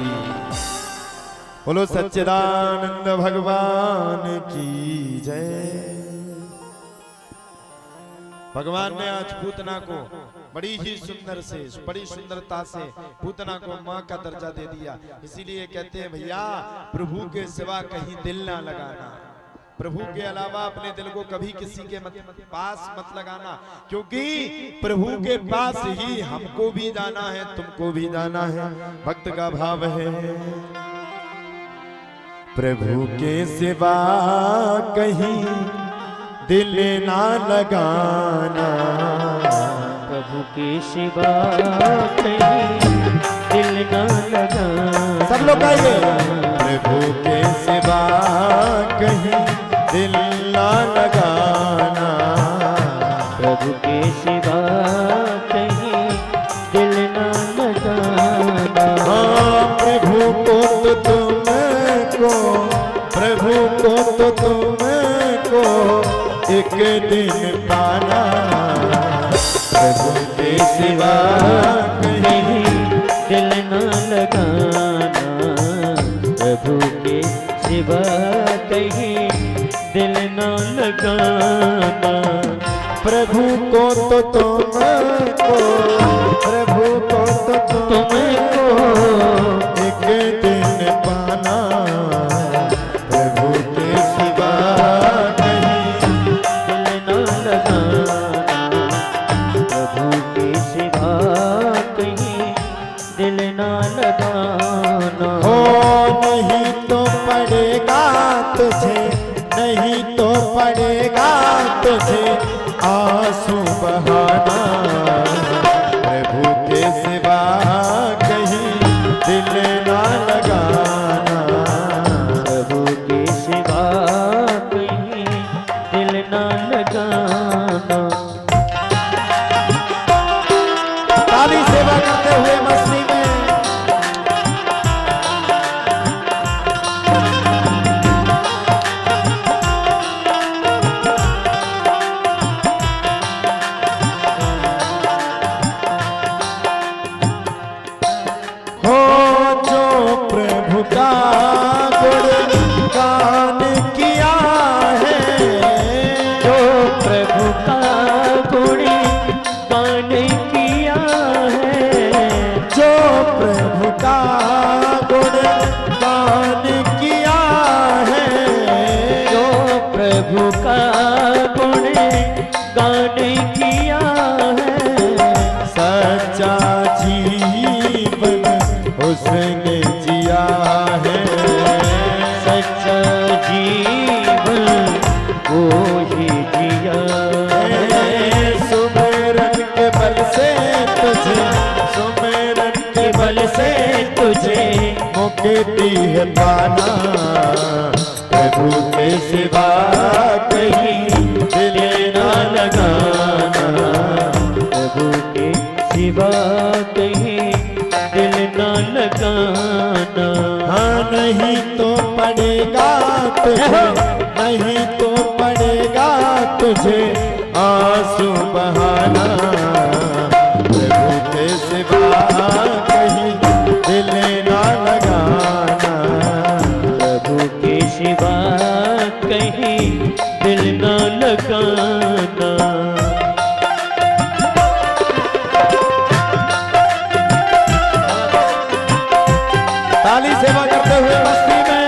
बोलो सच्चिदानंद भगवान की जय। भगवान ने आज पूतना को बड़ी ही सुंदर से बड़ी सुंदरता से पूतना को माँ का दर्जा दे दिया। इसीलिए कहते हैं भैया प्रभु के सिवा कहीं दिल ना लगाना, प्रभु के अलावा अपने दिल को कभी किसी के पास मत लगाना, क्योंकि प्रभु के पास ही हमको भी जाना है, तुमको भी जाना है। भक्त का भाव है प्रभु के सिवा कहीं दिल ना लगाना, प्रभु के सिवा कहीं दिल ना लगाना। सब लोग आइए। प्रभु के सिवा कहीं दिल ना लगाना, प्रभु के सिवा कहीं दिल ना लगाना। हाँ प्रभु को तो तुमको, प्रभु को तो तुमको एक दिन पाना, प्रभु के सिवा कहीं दिल ना लगाना, लगाना। प्रभु को तो तुमको, प्रभु को तो तुमको एक दिन पाना, प्रभु के सिवा कहीं दिल न लगाना। प्रभु के सिवा कहीं दिल न लगाना। हो नहीं तो पड़ेगा तुझे, नहीं तो पड़ेगा तुझे आंसू बहाना, प्रभु के सिवा कहीं दिल ना लगाना, प्रभु के सिवा कहीं दिल न लगाना। ताली सेवा करते हुए मस्ती में हो जो प्रभु का गुणगान किया है, जो प्रभु का गुणगान किया है। जो प्रभु का गुणगान किया है, जो प्रभु का गुणगान किया है। सच्चा जीवन उसने जिया है, सच्चा जीवन वो ही जिया है। सुमिरन के बल से तुझे, सुमिरन के बल से तुझे मुक्ति है पाना, प्रभु के सिवा कहीं दिल ना लगाना, प्रभु के सिवा कहीं दिल न लगाना। हाँ नहीं तो पड़ेगा तुझे, नहीं तो पड़ेगा तुझे आंसू बहाना, प्रभु के सिवा कहीं दिल ना लगाना, प्रभु के सिवा कहीं दिल न लगाना। ताली सेवा करते हुए मस्ती में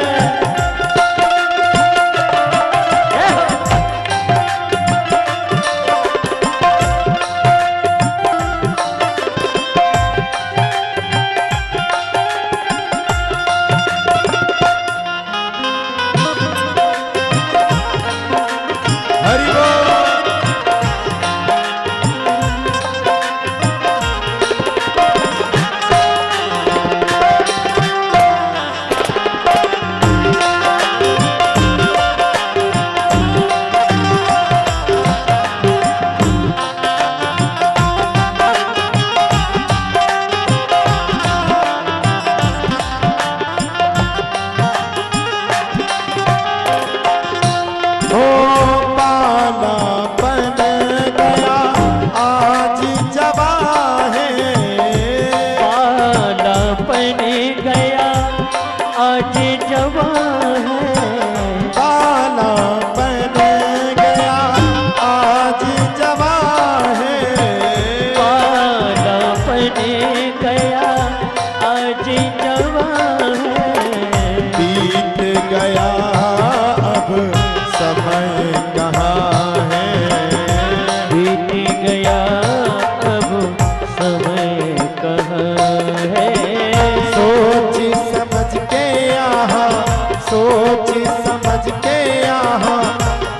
हरि बोल। हो पाला बन गया आज जवा है, पाला बन गया आज जवान है। पाला बन गया आज जवा है, पाला बन गया आज जवान है। बीत गया अब समय कहाँ है, बीत गया अब समय कहाँ है। सोच समझ के यहाँ, सोच समझ के यहाँ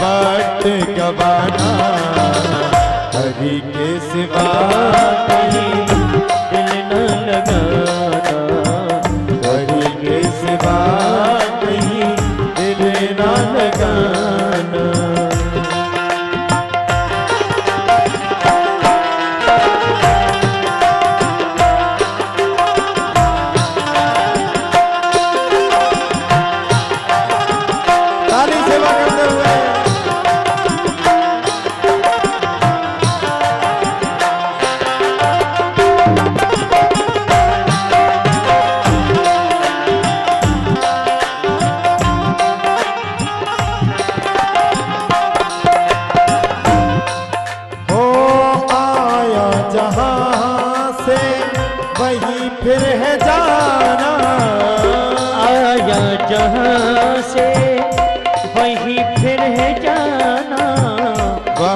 बाट गवाना, हरि के सिवा कहीं दिल न लगाना। हरि के सिवा कहीं दिल न लगाना। ताली सेवा करते हुए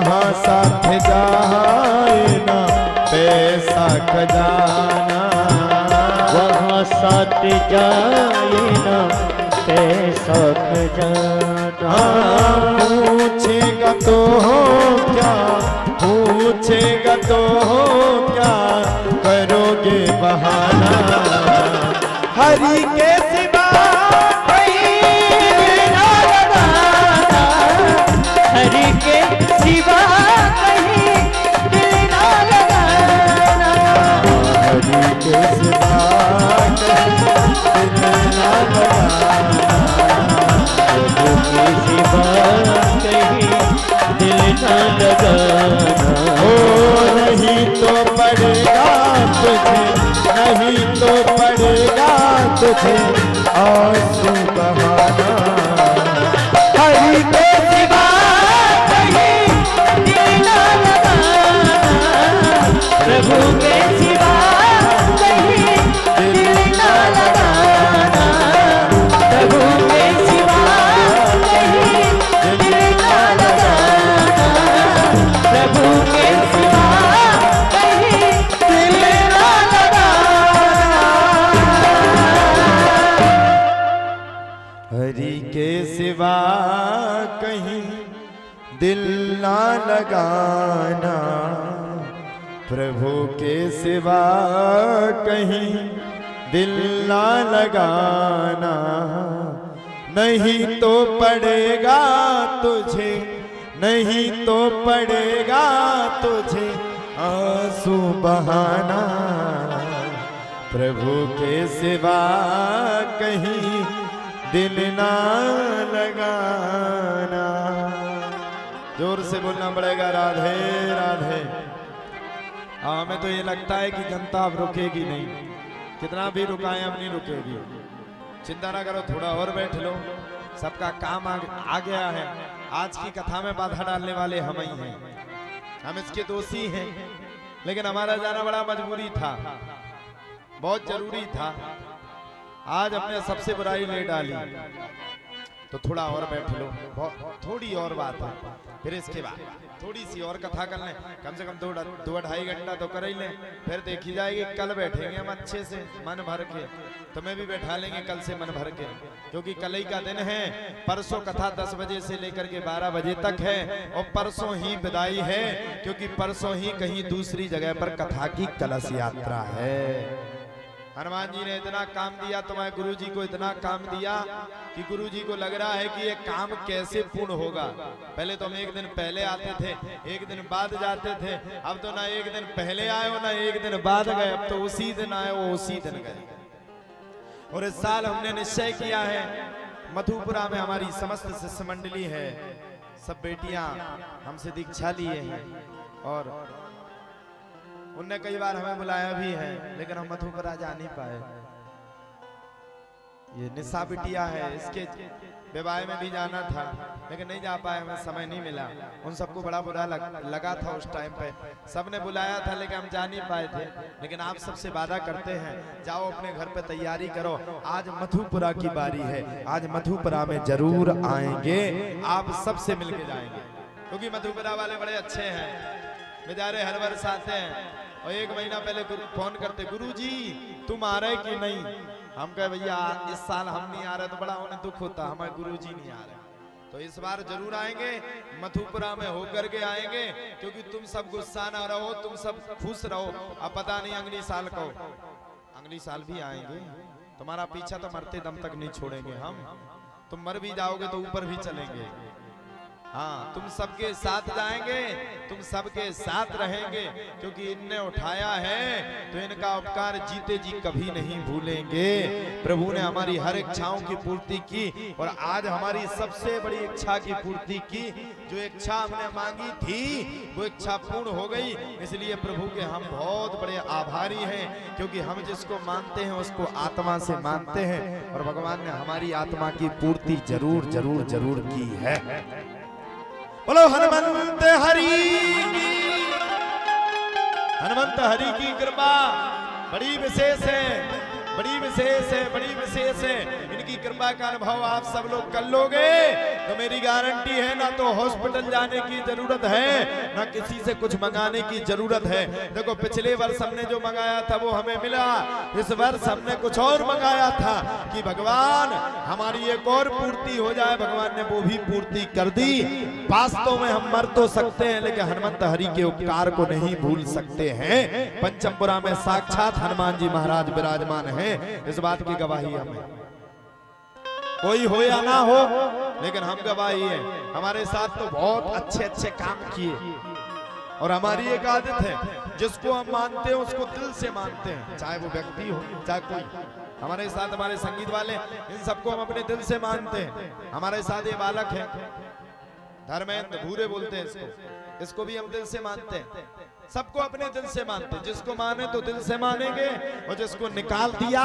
वहाँ साथ जाए ना पैसा खजाना, वहाँ साथ जाए ना पैसा खजाना। पूछेगा तो हो क्या, पूछेगा तो हो क्या, करोगे बहाना। हरि के सिवा हरि के सिवा कहीं दिल ना लगाना, हरि के सिवा कहीं दिल ना लगाना, प्रभु के सिवा कहीं दिल ना लगाना। ओ नहीं तो पड़ेगा तुझे, नहीं तो पड़ेगा तुझे आंसू बहाना। हरि के सिवा प्रभु के सिवा कहीं दिल ना लगाना, प्रभु के सिवा कहीं दिल ना लगाना, प्रभु के सिवा कहीं दिल ना लगाना। हरि के सिवा कहीं दिल ना लगाना, प्रभु के सिवा कहीं दिल ना लगाना। नहीं तो पड़ेगा तुझे, नहीं तो पड़ेगा तुझे आंसू बहाना, प्रभु के सिवा कहीं दिल ना लगाना। जोर से बोलना पड़ेगा राधे राधे। हमें तो ये लगता है कि जनता अब रुकेगी नहीं, कितना भी रुकाएं अब नहीं रुकेगी। चिंता ना करो, थोड़ा और बैठ लो, सबका काम आ गया है। आज की कथा में बाधा डालने वाले हम ही हैं, हम इसके दोषी हैं, लेकिन हमारा जाना बड़ा मजबूरी था, बहुत जरूरी था। आज हमने सबसे बुराई ले डाली, तो थोड़ा और बैठ लो, थोड़ी और बात है, फिर इसके बाद थोड़ी सी और कथा कर लें, कम से कम 2-2.5 घंटा तो कर ही लें, फिर देखी जाएगी। कल बैठेंगे हम अच्छे से मन भर के, तुम्हें भी बैठा लेंगे कल से मन भर के, क्योंकि कल ही का दिन है। परसों कथा 10 बजे से लेकर के 12 बजे तक है, और परसों ही विदाई है, क्योंकि परसों ही कहीं दूसरी जगह पर कथा की कलश यात्रा है। हनुमान जी ने इतना काम दिया, तुम्हारे गुरु जी को इतना काम दिया कि गुरु जी को लग रहा है कि ये काम कैसे पूर्ण होगा। पहले तो हम एक दिन पहले आते थे, एक दिन बाद जाते थे, अब तो ना एक दिन पहले आए हो ना एक दिन बाद गए, अब तो उसी दिन आए हो उसी दिन गए। और इस साल हमने निश्चय किया है, मधुपुरा में हमारी समस्त शिष्य मंडली है, सब बेटियां हमसे दीक्षा लिए हैं, और उनने कई बार हमें बुलाया भी है, लेकिन हम मधुपुरा जा नहीं पाए। ये निशा बिटिया है, इसके विवाह में भी जाना था, लेकिन नहीं जा पाए, हमें समय नहीं मिला। उन सबको बड़ा बुरा लगा था उस टाइम पे, सबने बुलाया था लेकिन हम जा नहीं पाए थे। लेकिन आप सबसे वादा करते हैं, जाओ अपने घर पे तैयारी करो, आज मधुपुरा की बारी है, आज मधुपुरा में जरूर आएंगे, आप सबसे मिलके जाएंगे, क्योंकि मधुपुरा वाले बड़े अच्छे हैं, बेचारे हर वर्ष आते हैं। और 1 महीना पहले फोन करते, गुरुजी तुम आ रहे कि नहीं? हम कहे भैया इस साल हम नहीं आ रहे, तो बड़ा उन्हें दुख होता, हमारे गुरुजी नहीं आ रहे। तो इस बार जरूर आएंगे, मधुपुरा में होकर के आएंगे, क्योंकि तुम सब गुस्सा ना रहो, तुम सब खुश रहो। अब पता नहीं अगली साल को, अगली साल भी आएंगे, तुम्हारा पीछा तो मरते दम तक नहीं छोड़ेंगे हम, तुम मर भी जाओगे तो ऊपर भी चलेंगे। हाँ, तुम सबके साथ जाएंगे, तुम सबके साथ रहेंगे, क्योंकि इनने उठाया है तो इनका उपकार जीते जी कभी नहीं भूलेंगे। प्रभु ने हमारी हर इच्छाओं की पूर्ति की, और आज हमारी सबसे बड़ी इच्छा की पूर्ति की। जो इच्छा हमने मांगी थी वो इच्छा पूर्ण हो गई, इसलिए प्रभु के हम बहुत बड़े आभारी हैं, क्योंकि हम जिसको मानते हैं उसको आत्मा से मानते हैं, और भगवान ने हमारी आत्मा की पूर्ति जरूर जरूर जरूर की है। बोलो हनुमंत हरि की, हनुमंत हरि की कृपा बड़ी विशेष है, बड़ी विशेष है, बड़ी विशेष है। इनकी कृपा का अनुभव आप सब लोग कर लोगे तो मेरी गारंटी है ना तो हॉस्पिटल जाने की जरूरत है ना किसी से कुछ मंगाने की जरूरत है। देखो पिछले वर्ष हमने जो मंगाया था वो हमें मिला, इस वर्ष हमने कुछ और मंगाया था कि भगवान हमारी एक और पूर्ति हो जाए, भगवान ने वो भी पूर्ति कर दी। वास्तव में हम मर तो सकते हैं लेकिन हनुमंत हरि के उपकार को नहीं भूल सकते हैं। पंचमपुरा में साक्षात हनुमान जी महाराज विराजमान हैं, इस बात की गवाही हमें, कोई हो या ना हो लेकिन हम गवाही है। हमारे साथ तो बहुत अच्छे अच्छे काम किए और हमारी एक आदत है जिसको हम मानते हैं उसको दिल से मानते हैं, चाहे वो व्यक्ति हो चाहे कोई। हमारे साथ हमारे संगीत वाले इन सबको हम अपने दिल से मानते हैं। हमारे साथ ये बालक है धर्मेंद्र, भूरे बोलते हैं इसको, इसको भी हम दिल से मानते हैं। सबको अपने दिल से मानते हैं, जिसको माने तो दिल से मानेंगे और जिसको निकाल दिया,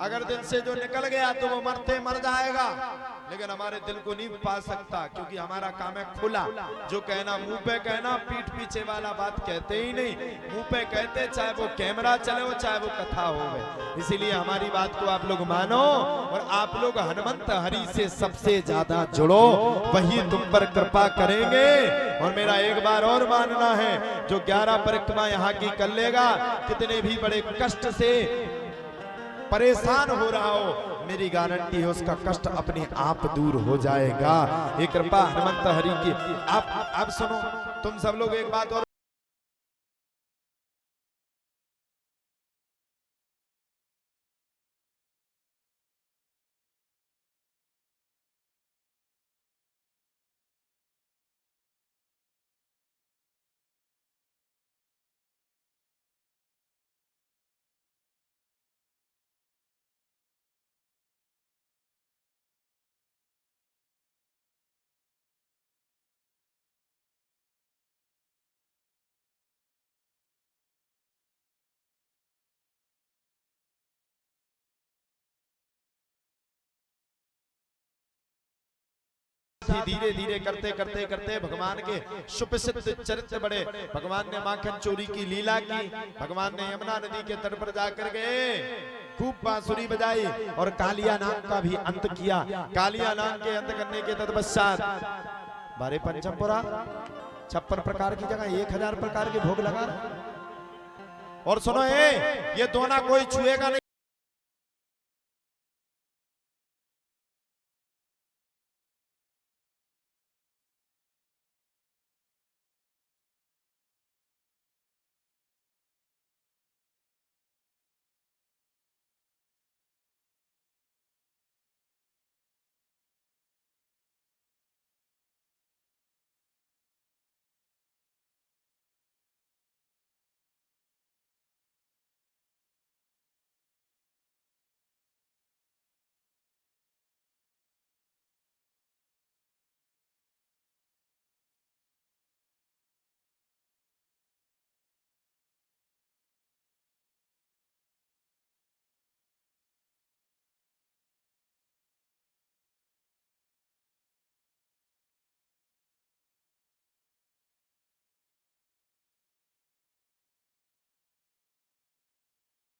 अगर दिल से जो निकल गया तो वो मरते मर जाएगा, लेकिन हमारे दिल को नहीं पा सकता क्योंकि हमारा काम है खुला। जो कहना मुंह पे कहना, पीठ पीछे वाला बात कहते ही नहीं, मुंह पे कहते, चाहे वो कैमरा चले हो चाहे वो कथा हो। इसीलिए हमारी बात को आप लोग मानो और आप लोग हनुमंत हरि से सबसे ज्यादा जुड़ो, वही तुम पर कृपा करेंगे। और मेरा एक बार और मानना है, जो 11 परिक्रमा यहाँ की कर लेगा, कितने भी बड़े कष्ट से परेशान हो रहा हो, मेरी गारंटी है उसका कष्ट अपने आप दूर हो जाएगा। ये कृपा हनुमंत हरि की। आप सुनो, तुम सब लोग एक बात और, धीरे धीरे करते करते करते भगवान के सुप्रसिद्ध चरित्र बड़े। भगवान ने माखन चोरी की लीला की, भगवान ने यमुना नदी के तट पर जाकर गए, खूब बांसुरी बजाई और कालिया नाग का भी अंत किया। कालिया नाग के अंत करने के तत्पश्चात बारे पंचमपुरा 56 प्रकार की जगह 1000 प्रकार के भोग लगा। और सुनो ये दोना कोई छुएगा नहीं।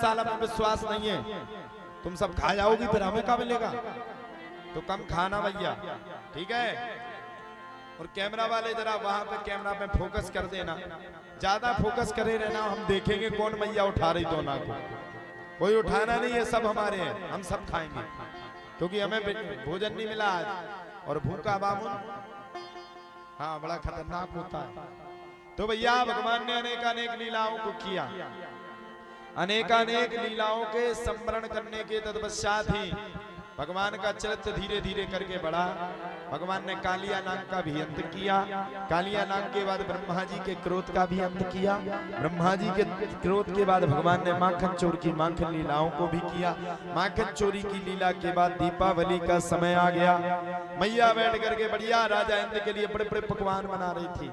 साला में विश्वास नहीं है, तुम सब खा जाओगी फिर हमें क्या मिलेगा, तो कम खाना भैया, ठीक है। और कैमरा वाले जरा वहां पे कैमरा पे फोकस कर देना, ज्यादा फोकस करे रहना, हम देखेंगे कौन मैया उठा रही दोना को। कोई उठाना नहीं है, सब हमारे हैं, हम सब खाएंगे क्योंकि हमें भोजन नहीं मिला आज। और भूखा बामुन हाँ बड़ा खतरनाक होता है। तो भैया भगवान ने अनेक लीलाओं को किया, अनेकानेक लीलाओं के स्मरण करने के तत्पश्चात ही भगवान का चरित्र धीरे धीरे करके बढ़ा। भगवान ने कालिया नाग का भी अंत किया, कालिया नाग के बाद ब्रह्मा जी के क्रोध का भी अंत किया, ब्रह्मा जी के क्रोध के बाद भगवान ने माखन चोर की माखन लीलाओं को भी किया। माखन चोरी की लीला के बाद दीपावली का समय आ गया। मैया बैठ करके बढ़िया राजा इंद्र के लिए बड़े बड़े पकवान बना रही थी,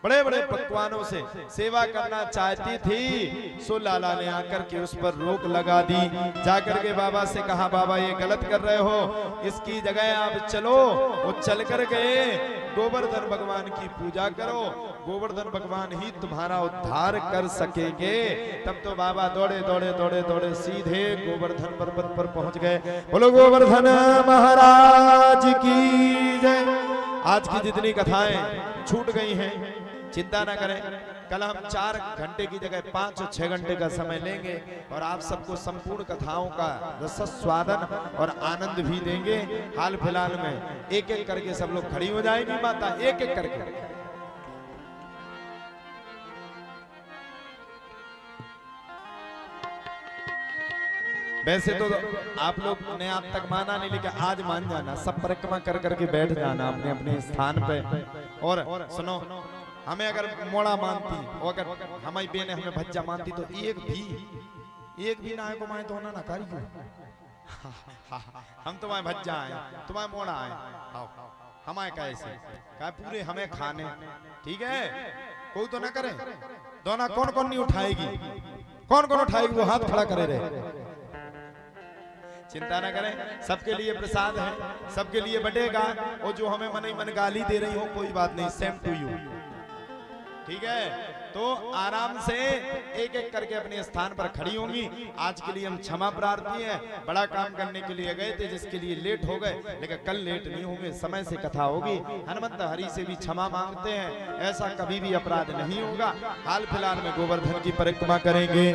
बड़े बड़े पकवानों से सेवा करना चाहती थी। सो लाला ने आकर के उस पर रोक लगा दी, जाकर के बाबा से कहा बाबा ये गलत कर रहे हो, इसकी जगह आप चलो। वो चल कर गए, गोवर्धन भगवान की पूजा करो, गोवर्धन भगवान ही तुम्हारा उद्धार कर सकेंगे। तब तो बाबा दौड़े दौड़े दौड़े दौड़े सीधे गोवर्धन पर्वत पर पहुंच गए। बोलो गोवर्धन महाराज की जय। आज की जितनी कथाएं छूट गई हैं चिंता ना करें, कल हम 4 घंटे की जगह 5 और 6 घंटे का समय लेंगे और आप सबको संपूर्ण कथाओं का रसस्वादन और आनंद भी देंगे। हाल फिलहाल में एक एक करके सब लोग खड़ी हो जाएगी माता, एक एक करके। वैसे तो आप लोग ने आज तक माना नहीं, लेकिन आज मान जाना, सब परिक्रमा कर करके बैठ जाना अपने अपने स्थान पे। और सुनो, हमें अगर मोड़ा मानती और अगर हमारी बेने हमें भज्जा मानती तो एक भी ना को माए तो होना ना करियो। हम तुम्हारे भज्जा आए, तुम्हारे मोड़ा आए, आओ हमारे कैसे क्या पूरे हमें खाने, ठीक है? कोई तो ना करे, दोनों कौन कौन नहीं उठाएगी, कौन कौन उठाएगी वो हाथ खड़ा करे रहे। चिंता ना करें, सबके लिए प्रसाद है, सबके लिए बटेगा। और जो हमें मन ही मन गाली दे रही हो कोई बात नहीं, सेम टू यू, ठीक है? तो आराम से एक एक करके अपने स्थान पर खड़ी होंगी। आज के लिए हम क्षमा प्रार्थी हैं, बड़ा काम करने के लिए गए थे जिसके लिए लेट हो गए, लेकिन कल लेट नहीं होंगे, समय से कथा होगी। हनुमंत हरि से भी क्षमा मांगते हैं, ऐसा कभी भी अपराध नहीं होगा। हाल फिलहाल में गोवर्धन की परिक्रमा करेंगे।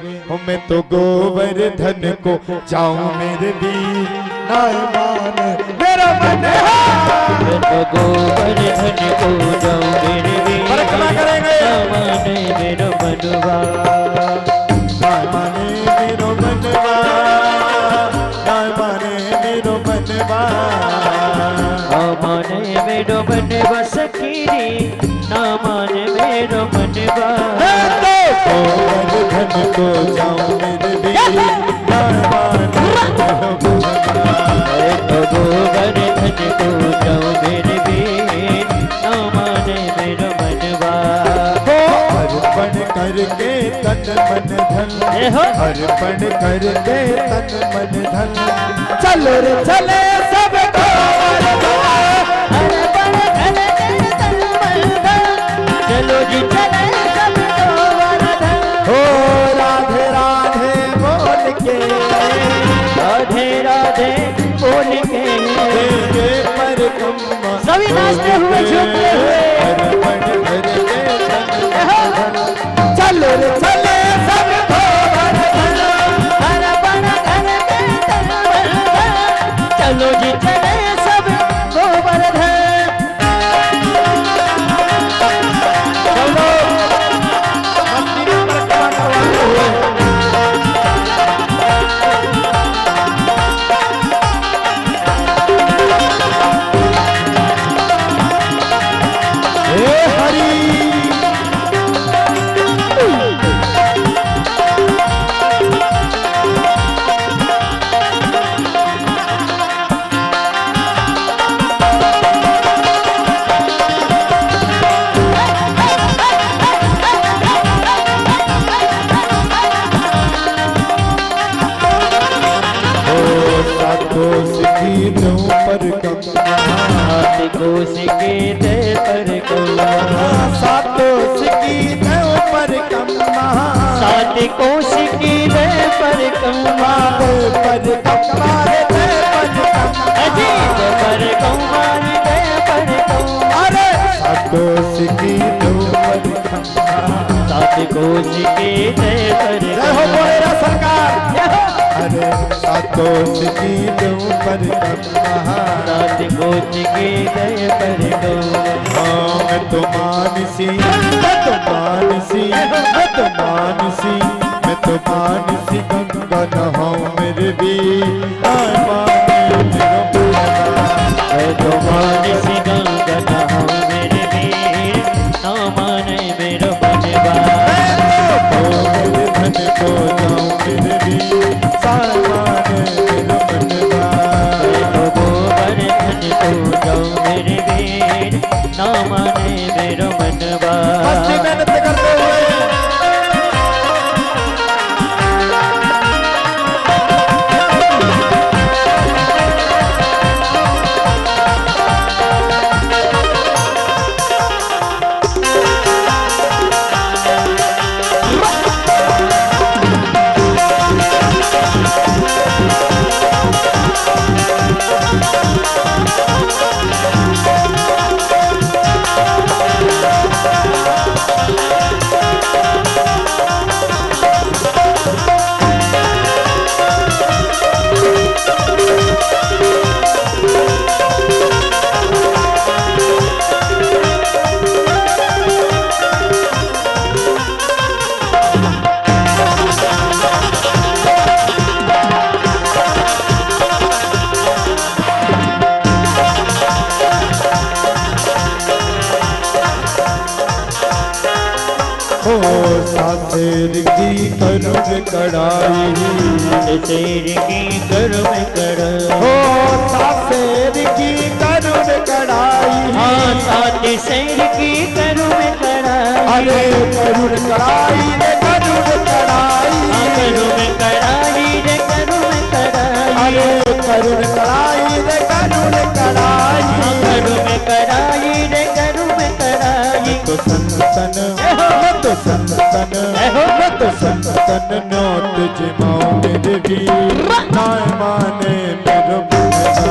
मैं तो गोवर्धन को जाऊं मेरे भी मेरा मन है, तो गोवर्धन को जाऊं मेरे भी परिक्रमा करेंगे। मेरो मनवा, माने मेरो मनवा, माने मेरो मनवा, माने मेरो मनवा सखीरी, ना माने मेरो मनवा। गोवर्धन को जाऊं मेरे भी तो गोवर्धन को जाऊं मेरे भी, ना माने मेरो मनवा। अर्पण करके तन मन धन, अर्पण करके तन मन धन, चलो रे चले सब अर्पण करके तन मन धन, चलो जी चले सब गोवर्धन। हो राधे राधे बोल के, राधे राधे बोल के परिक्रमा सभी नाचते हुए झूमते हुए, अर्पण करके तन मन धन, चलो रे चले सब गोवर्धन, अर्पण करके तन मन धन, चलो जी चले सब गोवर्धन। चलो मस्ती की परिक्रमा करवाते हुए हे हरि। कोश की दे परिक्रमा, सातों सिकी देव परिक्रमा, सात कोश की दे परिक्रमा, परिक्रमा रे दे परिक्रमा, अजीत परिक्रमा दे परिक्रमा। अरे सातों सिकी देव परिक्रमा, सात कोश की दे जय हो परिक्रमा। बोलेरा सरकार। अरे सातों सिकी देव परिक्रमा, सात कोश की दे परिक्रमा। मैं तो मानसी, मैं तो मानसी, मैं तो मानसी, मैं तो मानसी गंगा नहाऊं मेरे भी, माने मेरो मनवा, मैं तो मानसी गंगा नहाऊं मेरे वीर, ना माने मेरो मनवा। गोवर्धन को जाऊं मेरे भी, माने मेरो मनवा, मैं तो गोवर्धन को जाऊं मेरे वीर, ना माने मेरो मनवा। मस्ती मेहनत करते हुए ओ सासेर की करुण कड़ाई, शेर की करुण कड़ाई, ओ सासेर की करुण कड़ाई, हाँ साथ शेर की करुण कड़ाई, अरे करुण कड़ाई रे करुण कड़ाई, हाँ करुण कड़ाई रे करुण कड़ाई, अरे करुण कड़ाई रे करुण कड़ाई, हाँ करुण कड़ाई रे करुण कड़ाई। तो संतन तो संतन तो संतन नोट जमाओ मेरे वीर, नाय माने मेरो बुझा,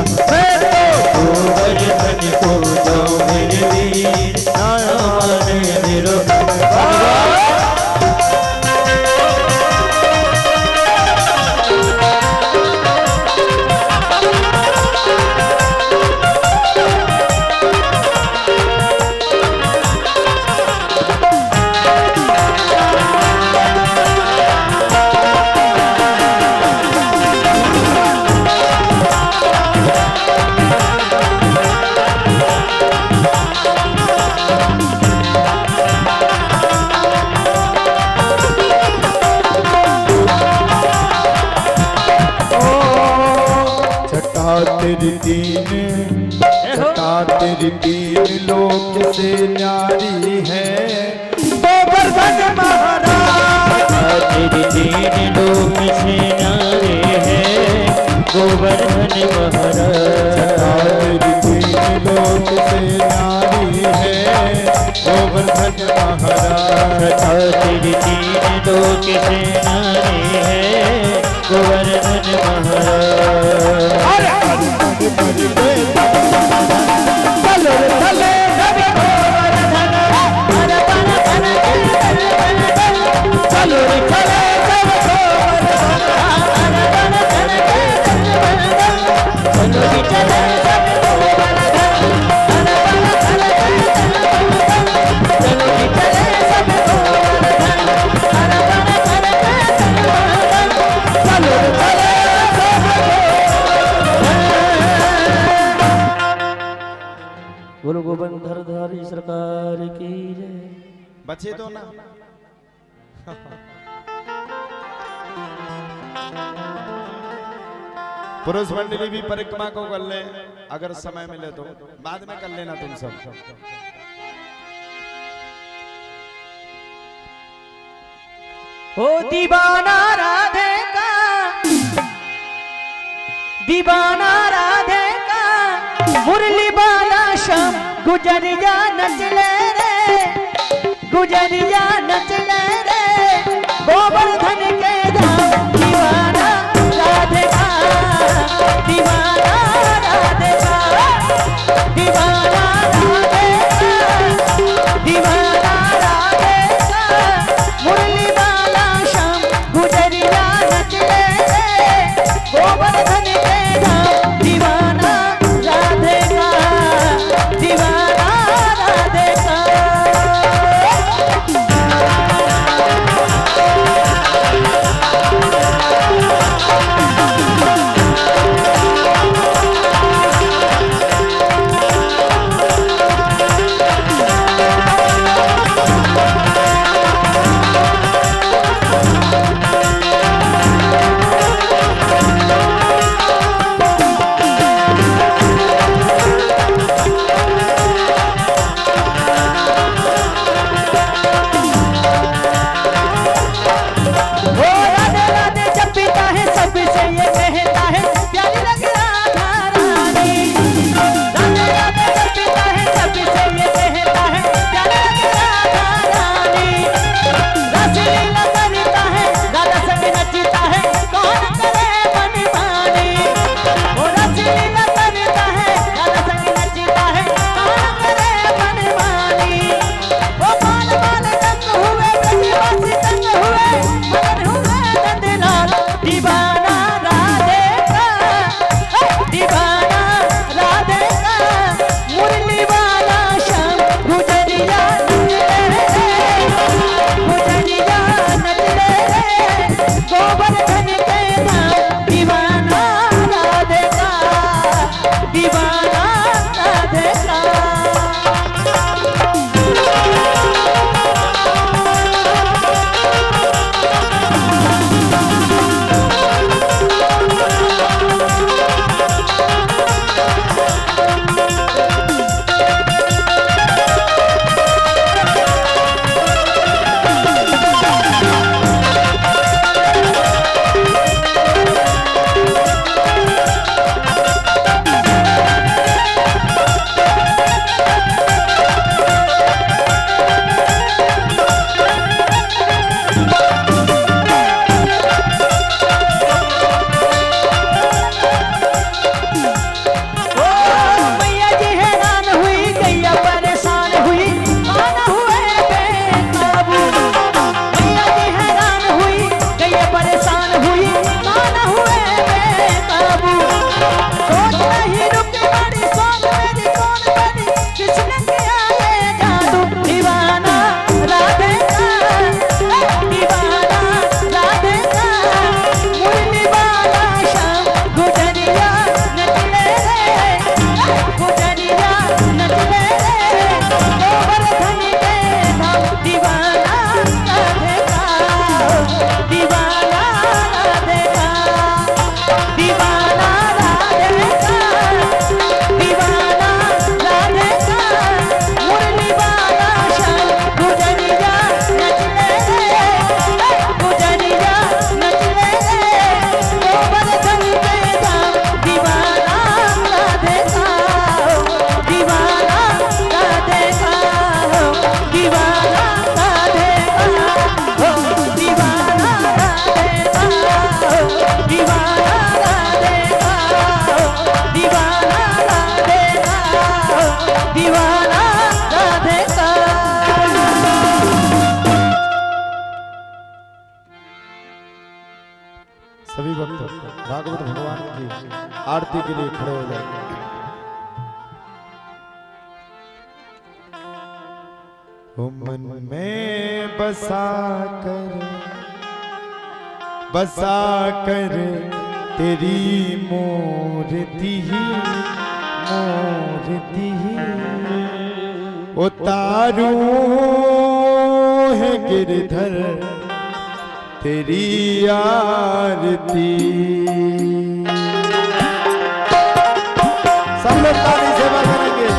गोबर धन को जाओ मेरे वीर, नाय माने मेरो तेरी दीन छटा तेरी दीन लोक से न्यारी है, गोवर्धन महाराज तेरी दीन लोक से न्यारे है, गोवर्धन महाराज तेरी दीन लोक से न्यारी है, गोवर्धन महाराज तेरी दीन लोक से न्यारे है, गोवर्धन महाराज। चलो चले रवि गोवर्धन, चलो चले रवि गुरु गोविंदधारी सरकार की जय। बचे तो ना पुरुष मंडली भी परिक्रमा को कर ले, अगर समय मिले तो बाद में कर लेना तुम सब। ओ दीवाना राधे का, दीवाना राधे का, मुरली बाला श्याम गुजरिया नचले रे, गुजरिया नचले रे, गोवर्धन के धाम दीवाना राधे का, दीवाना राधे का, दीवाना राधे का, दीवाना राधे का, मुरली बाला श्याम गुजरिया नचले रे, गोवर्धन के धाम दीवाना राधे का, दीवाना राधे का। भक्त भागवत भगवान की आरती के लिए खड़े हो जाए। ओ मन में बसा कर तेरी मूर्ति उतारूं है गिरधर तेरी आरती। सब लोग ताली सेवा करेंगे।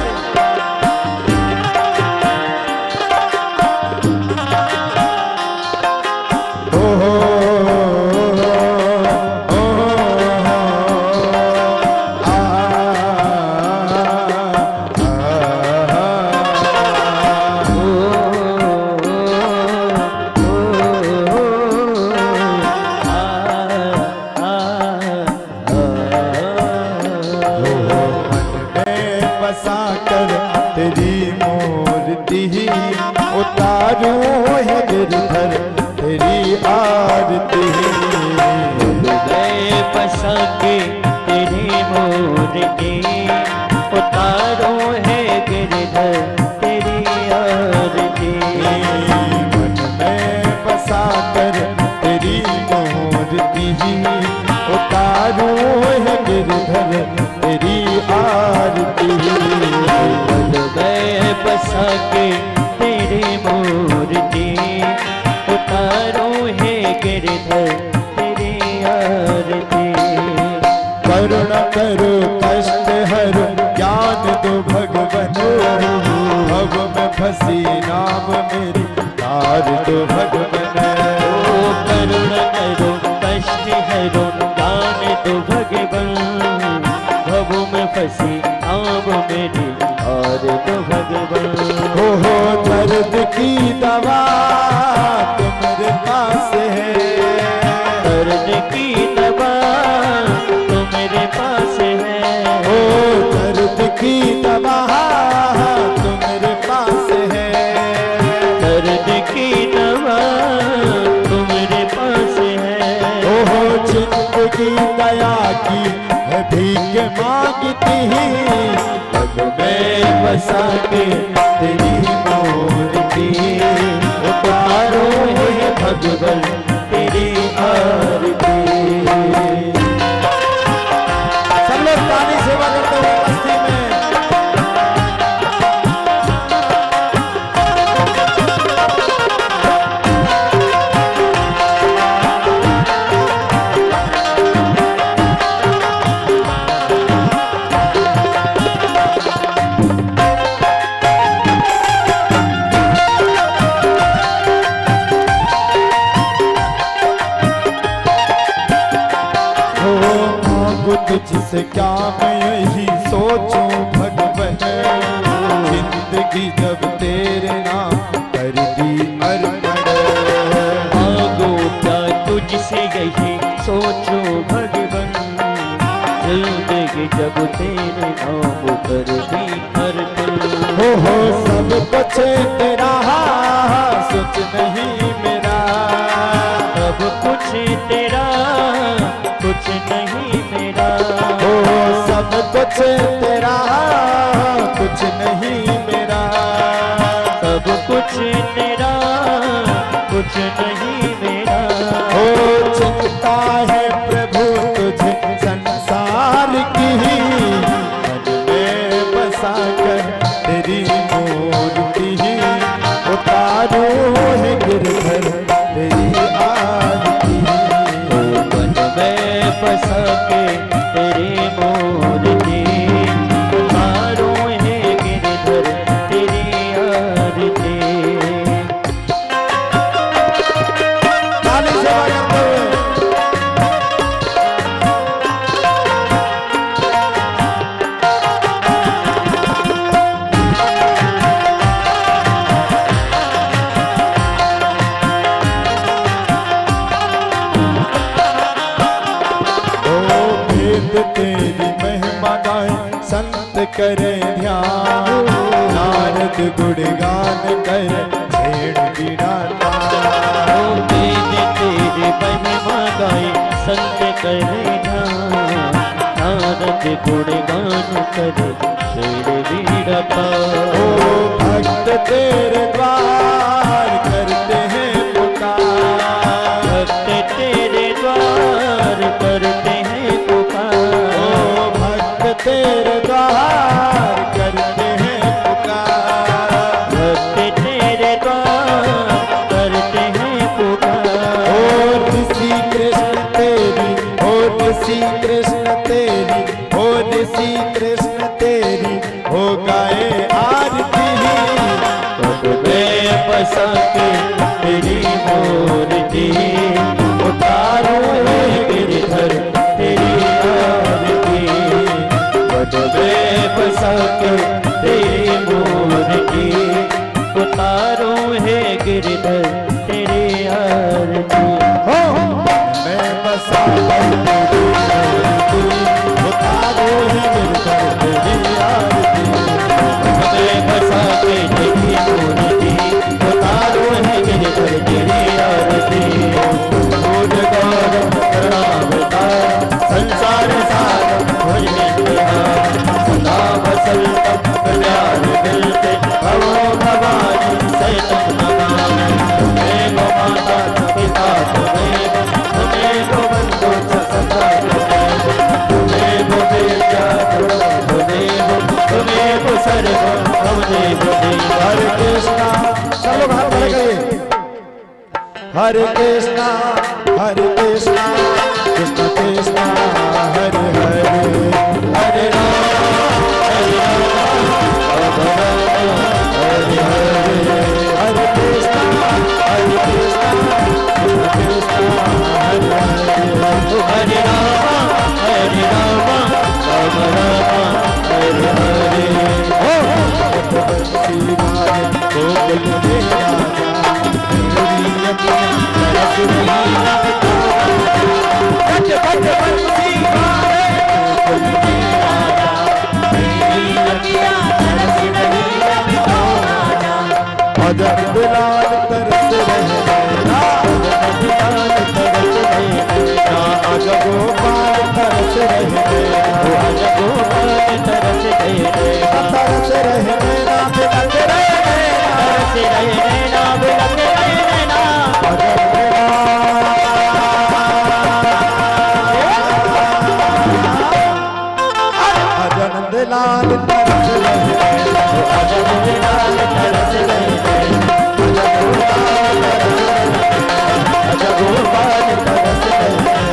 करुणा करो कष्ट हरो ज्ञान दो भगवन भव में फंसी नाम मेरी तार दो भगवन। करुणा करो कष्ट हरो ज्ञान दो भगवन भव में फंसी नाम मेरी तार दो भगवन। हो दर्द की दवा तुम्हारे पास है, दर्द की दवा मेरे पास है। ओ दर्द की दवा तुम्हारे पास है, दर्द की दवा तुम्हारे पास है। ओहो जिंदगी दया की है भीख मांगती पग में बसा के तेरी मूर्ति उतारो है भगवन तेरी आरती। ताली सेवा करते हुए मस्ती में तुझसे क्या मैं यही सोचूं भगवन, जिंदगी जब तेरे नाम कर दी अर्पण। मांगो क्या तुझसे यही सोचो भगवन, जिंदगी जब तेरे नाम कर दी अर्पण। हो सब कुछ तेरा सोच नहीं मेरा, सब कुछ तेरा कुछ नहीं मेरा। हो सब कुछ तेरा कुछ नहीं मेरा, सब कुछ तेरा कुछ नहीं मेरा। हो चिंता है प्रभु तुझे संसार की, मन में बसा कर तेरी मूर्ति उतारो है गिरधर तेरी आरती। मन में बसा के तेरी मूर्ति उतारो है गिरधर तेरी आरती। ताली सेवा करते हुए तेरी महिमा गाए संत करे ध्यान, नारद गुणगान करे छेड़ बीड़ा तान। तेरी महिमा गाए संत करे ध्यान, नारद गुणगान करे शेर वीरता। ओ भक्त तेरे द्वार करते हैं पुकार, भक्त तेरे द्वार करते हैं पुकार। ओ भक्त तेरे द्वार करते हैं पुकार, भक्त तेरे द्वार करते हैं पुकार। ओ ऋषि कृष्ण तेरी, ओ ऋषि कृष्ण तेरी, ओ ऋषि कृष्ण तेरी हो गाए आरती। पद में बसा के तेरी मूर्ति, उतारो है गिरधर तेरी आरती। पद में बसा के तेरी मूर्ति, उतारो है गिरधर तेरी आरती। हो मैं बसा तेरी मूर्ति, उतारो है गिरधर तेरी आरती। हमें बसा के तेरी मूर्ति, उतारो है गिरधर तेरी आरती। सूर्य गौरव करुणावतार, संसार सार भुजगेन्द्रहार। सदा वसंतम प्यार मिलते, भवो भवानी सहितम नमामि। तुमेव माता पिता तुमेव, तुमेव बंधु च सखा तुमेव। तुमेव विद्या गुरु तुमेव, तुमेव सर्वं भवदेव देव। हरे कृष्णा, सब लोग हाथ खड़े करिए। हरे कृष्णा, हरे कृष्णा, कृष्ण कृष्णा हरे हरे, हरे राम हरे हरे। हरे कृष्णा, हरे कृष्णा, कृष्ण कृष्णा हरे हरे। हरे राम हरे राम, राम राम हरे हरे। बंसी वाले गोकुल के राजा, मेरी अखियाँ तरस रही अब तो। बंसी वाले गोकुल के राजा, मेरी अखियाँ तरस रही अब तो। अजब बिलाल तरस रहे नैना, अजब बिलाल तरस रहे नैना, अजब गोपाल तरस रहे नैना, अजब गोपाल तरस रहे नैना, तरस रहे नैना, बिलख रहे नैना, तरस रहे नैना, बिलख रहे नैना। अजब अजनंद लाल तरस रहे नैना, अजब बिलाल तरस रहे नैना, अजब गोपाल तरस रहे नैना,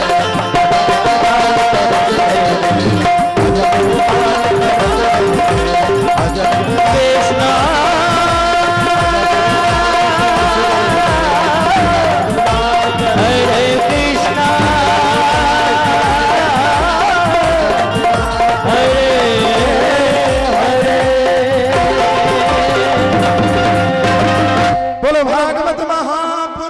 अजब कृष्णा हरे कृष्णा हरे हरे। बोलो भागवत महापुराण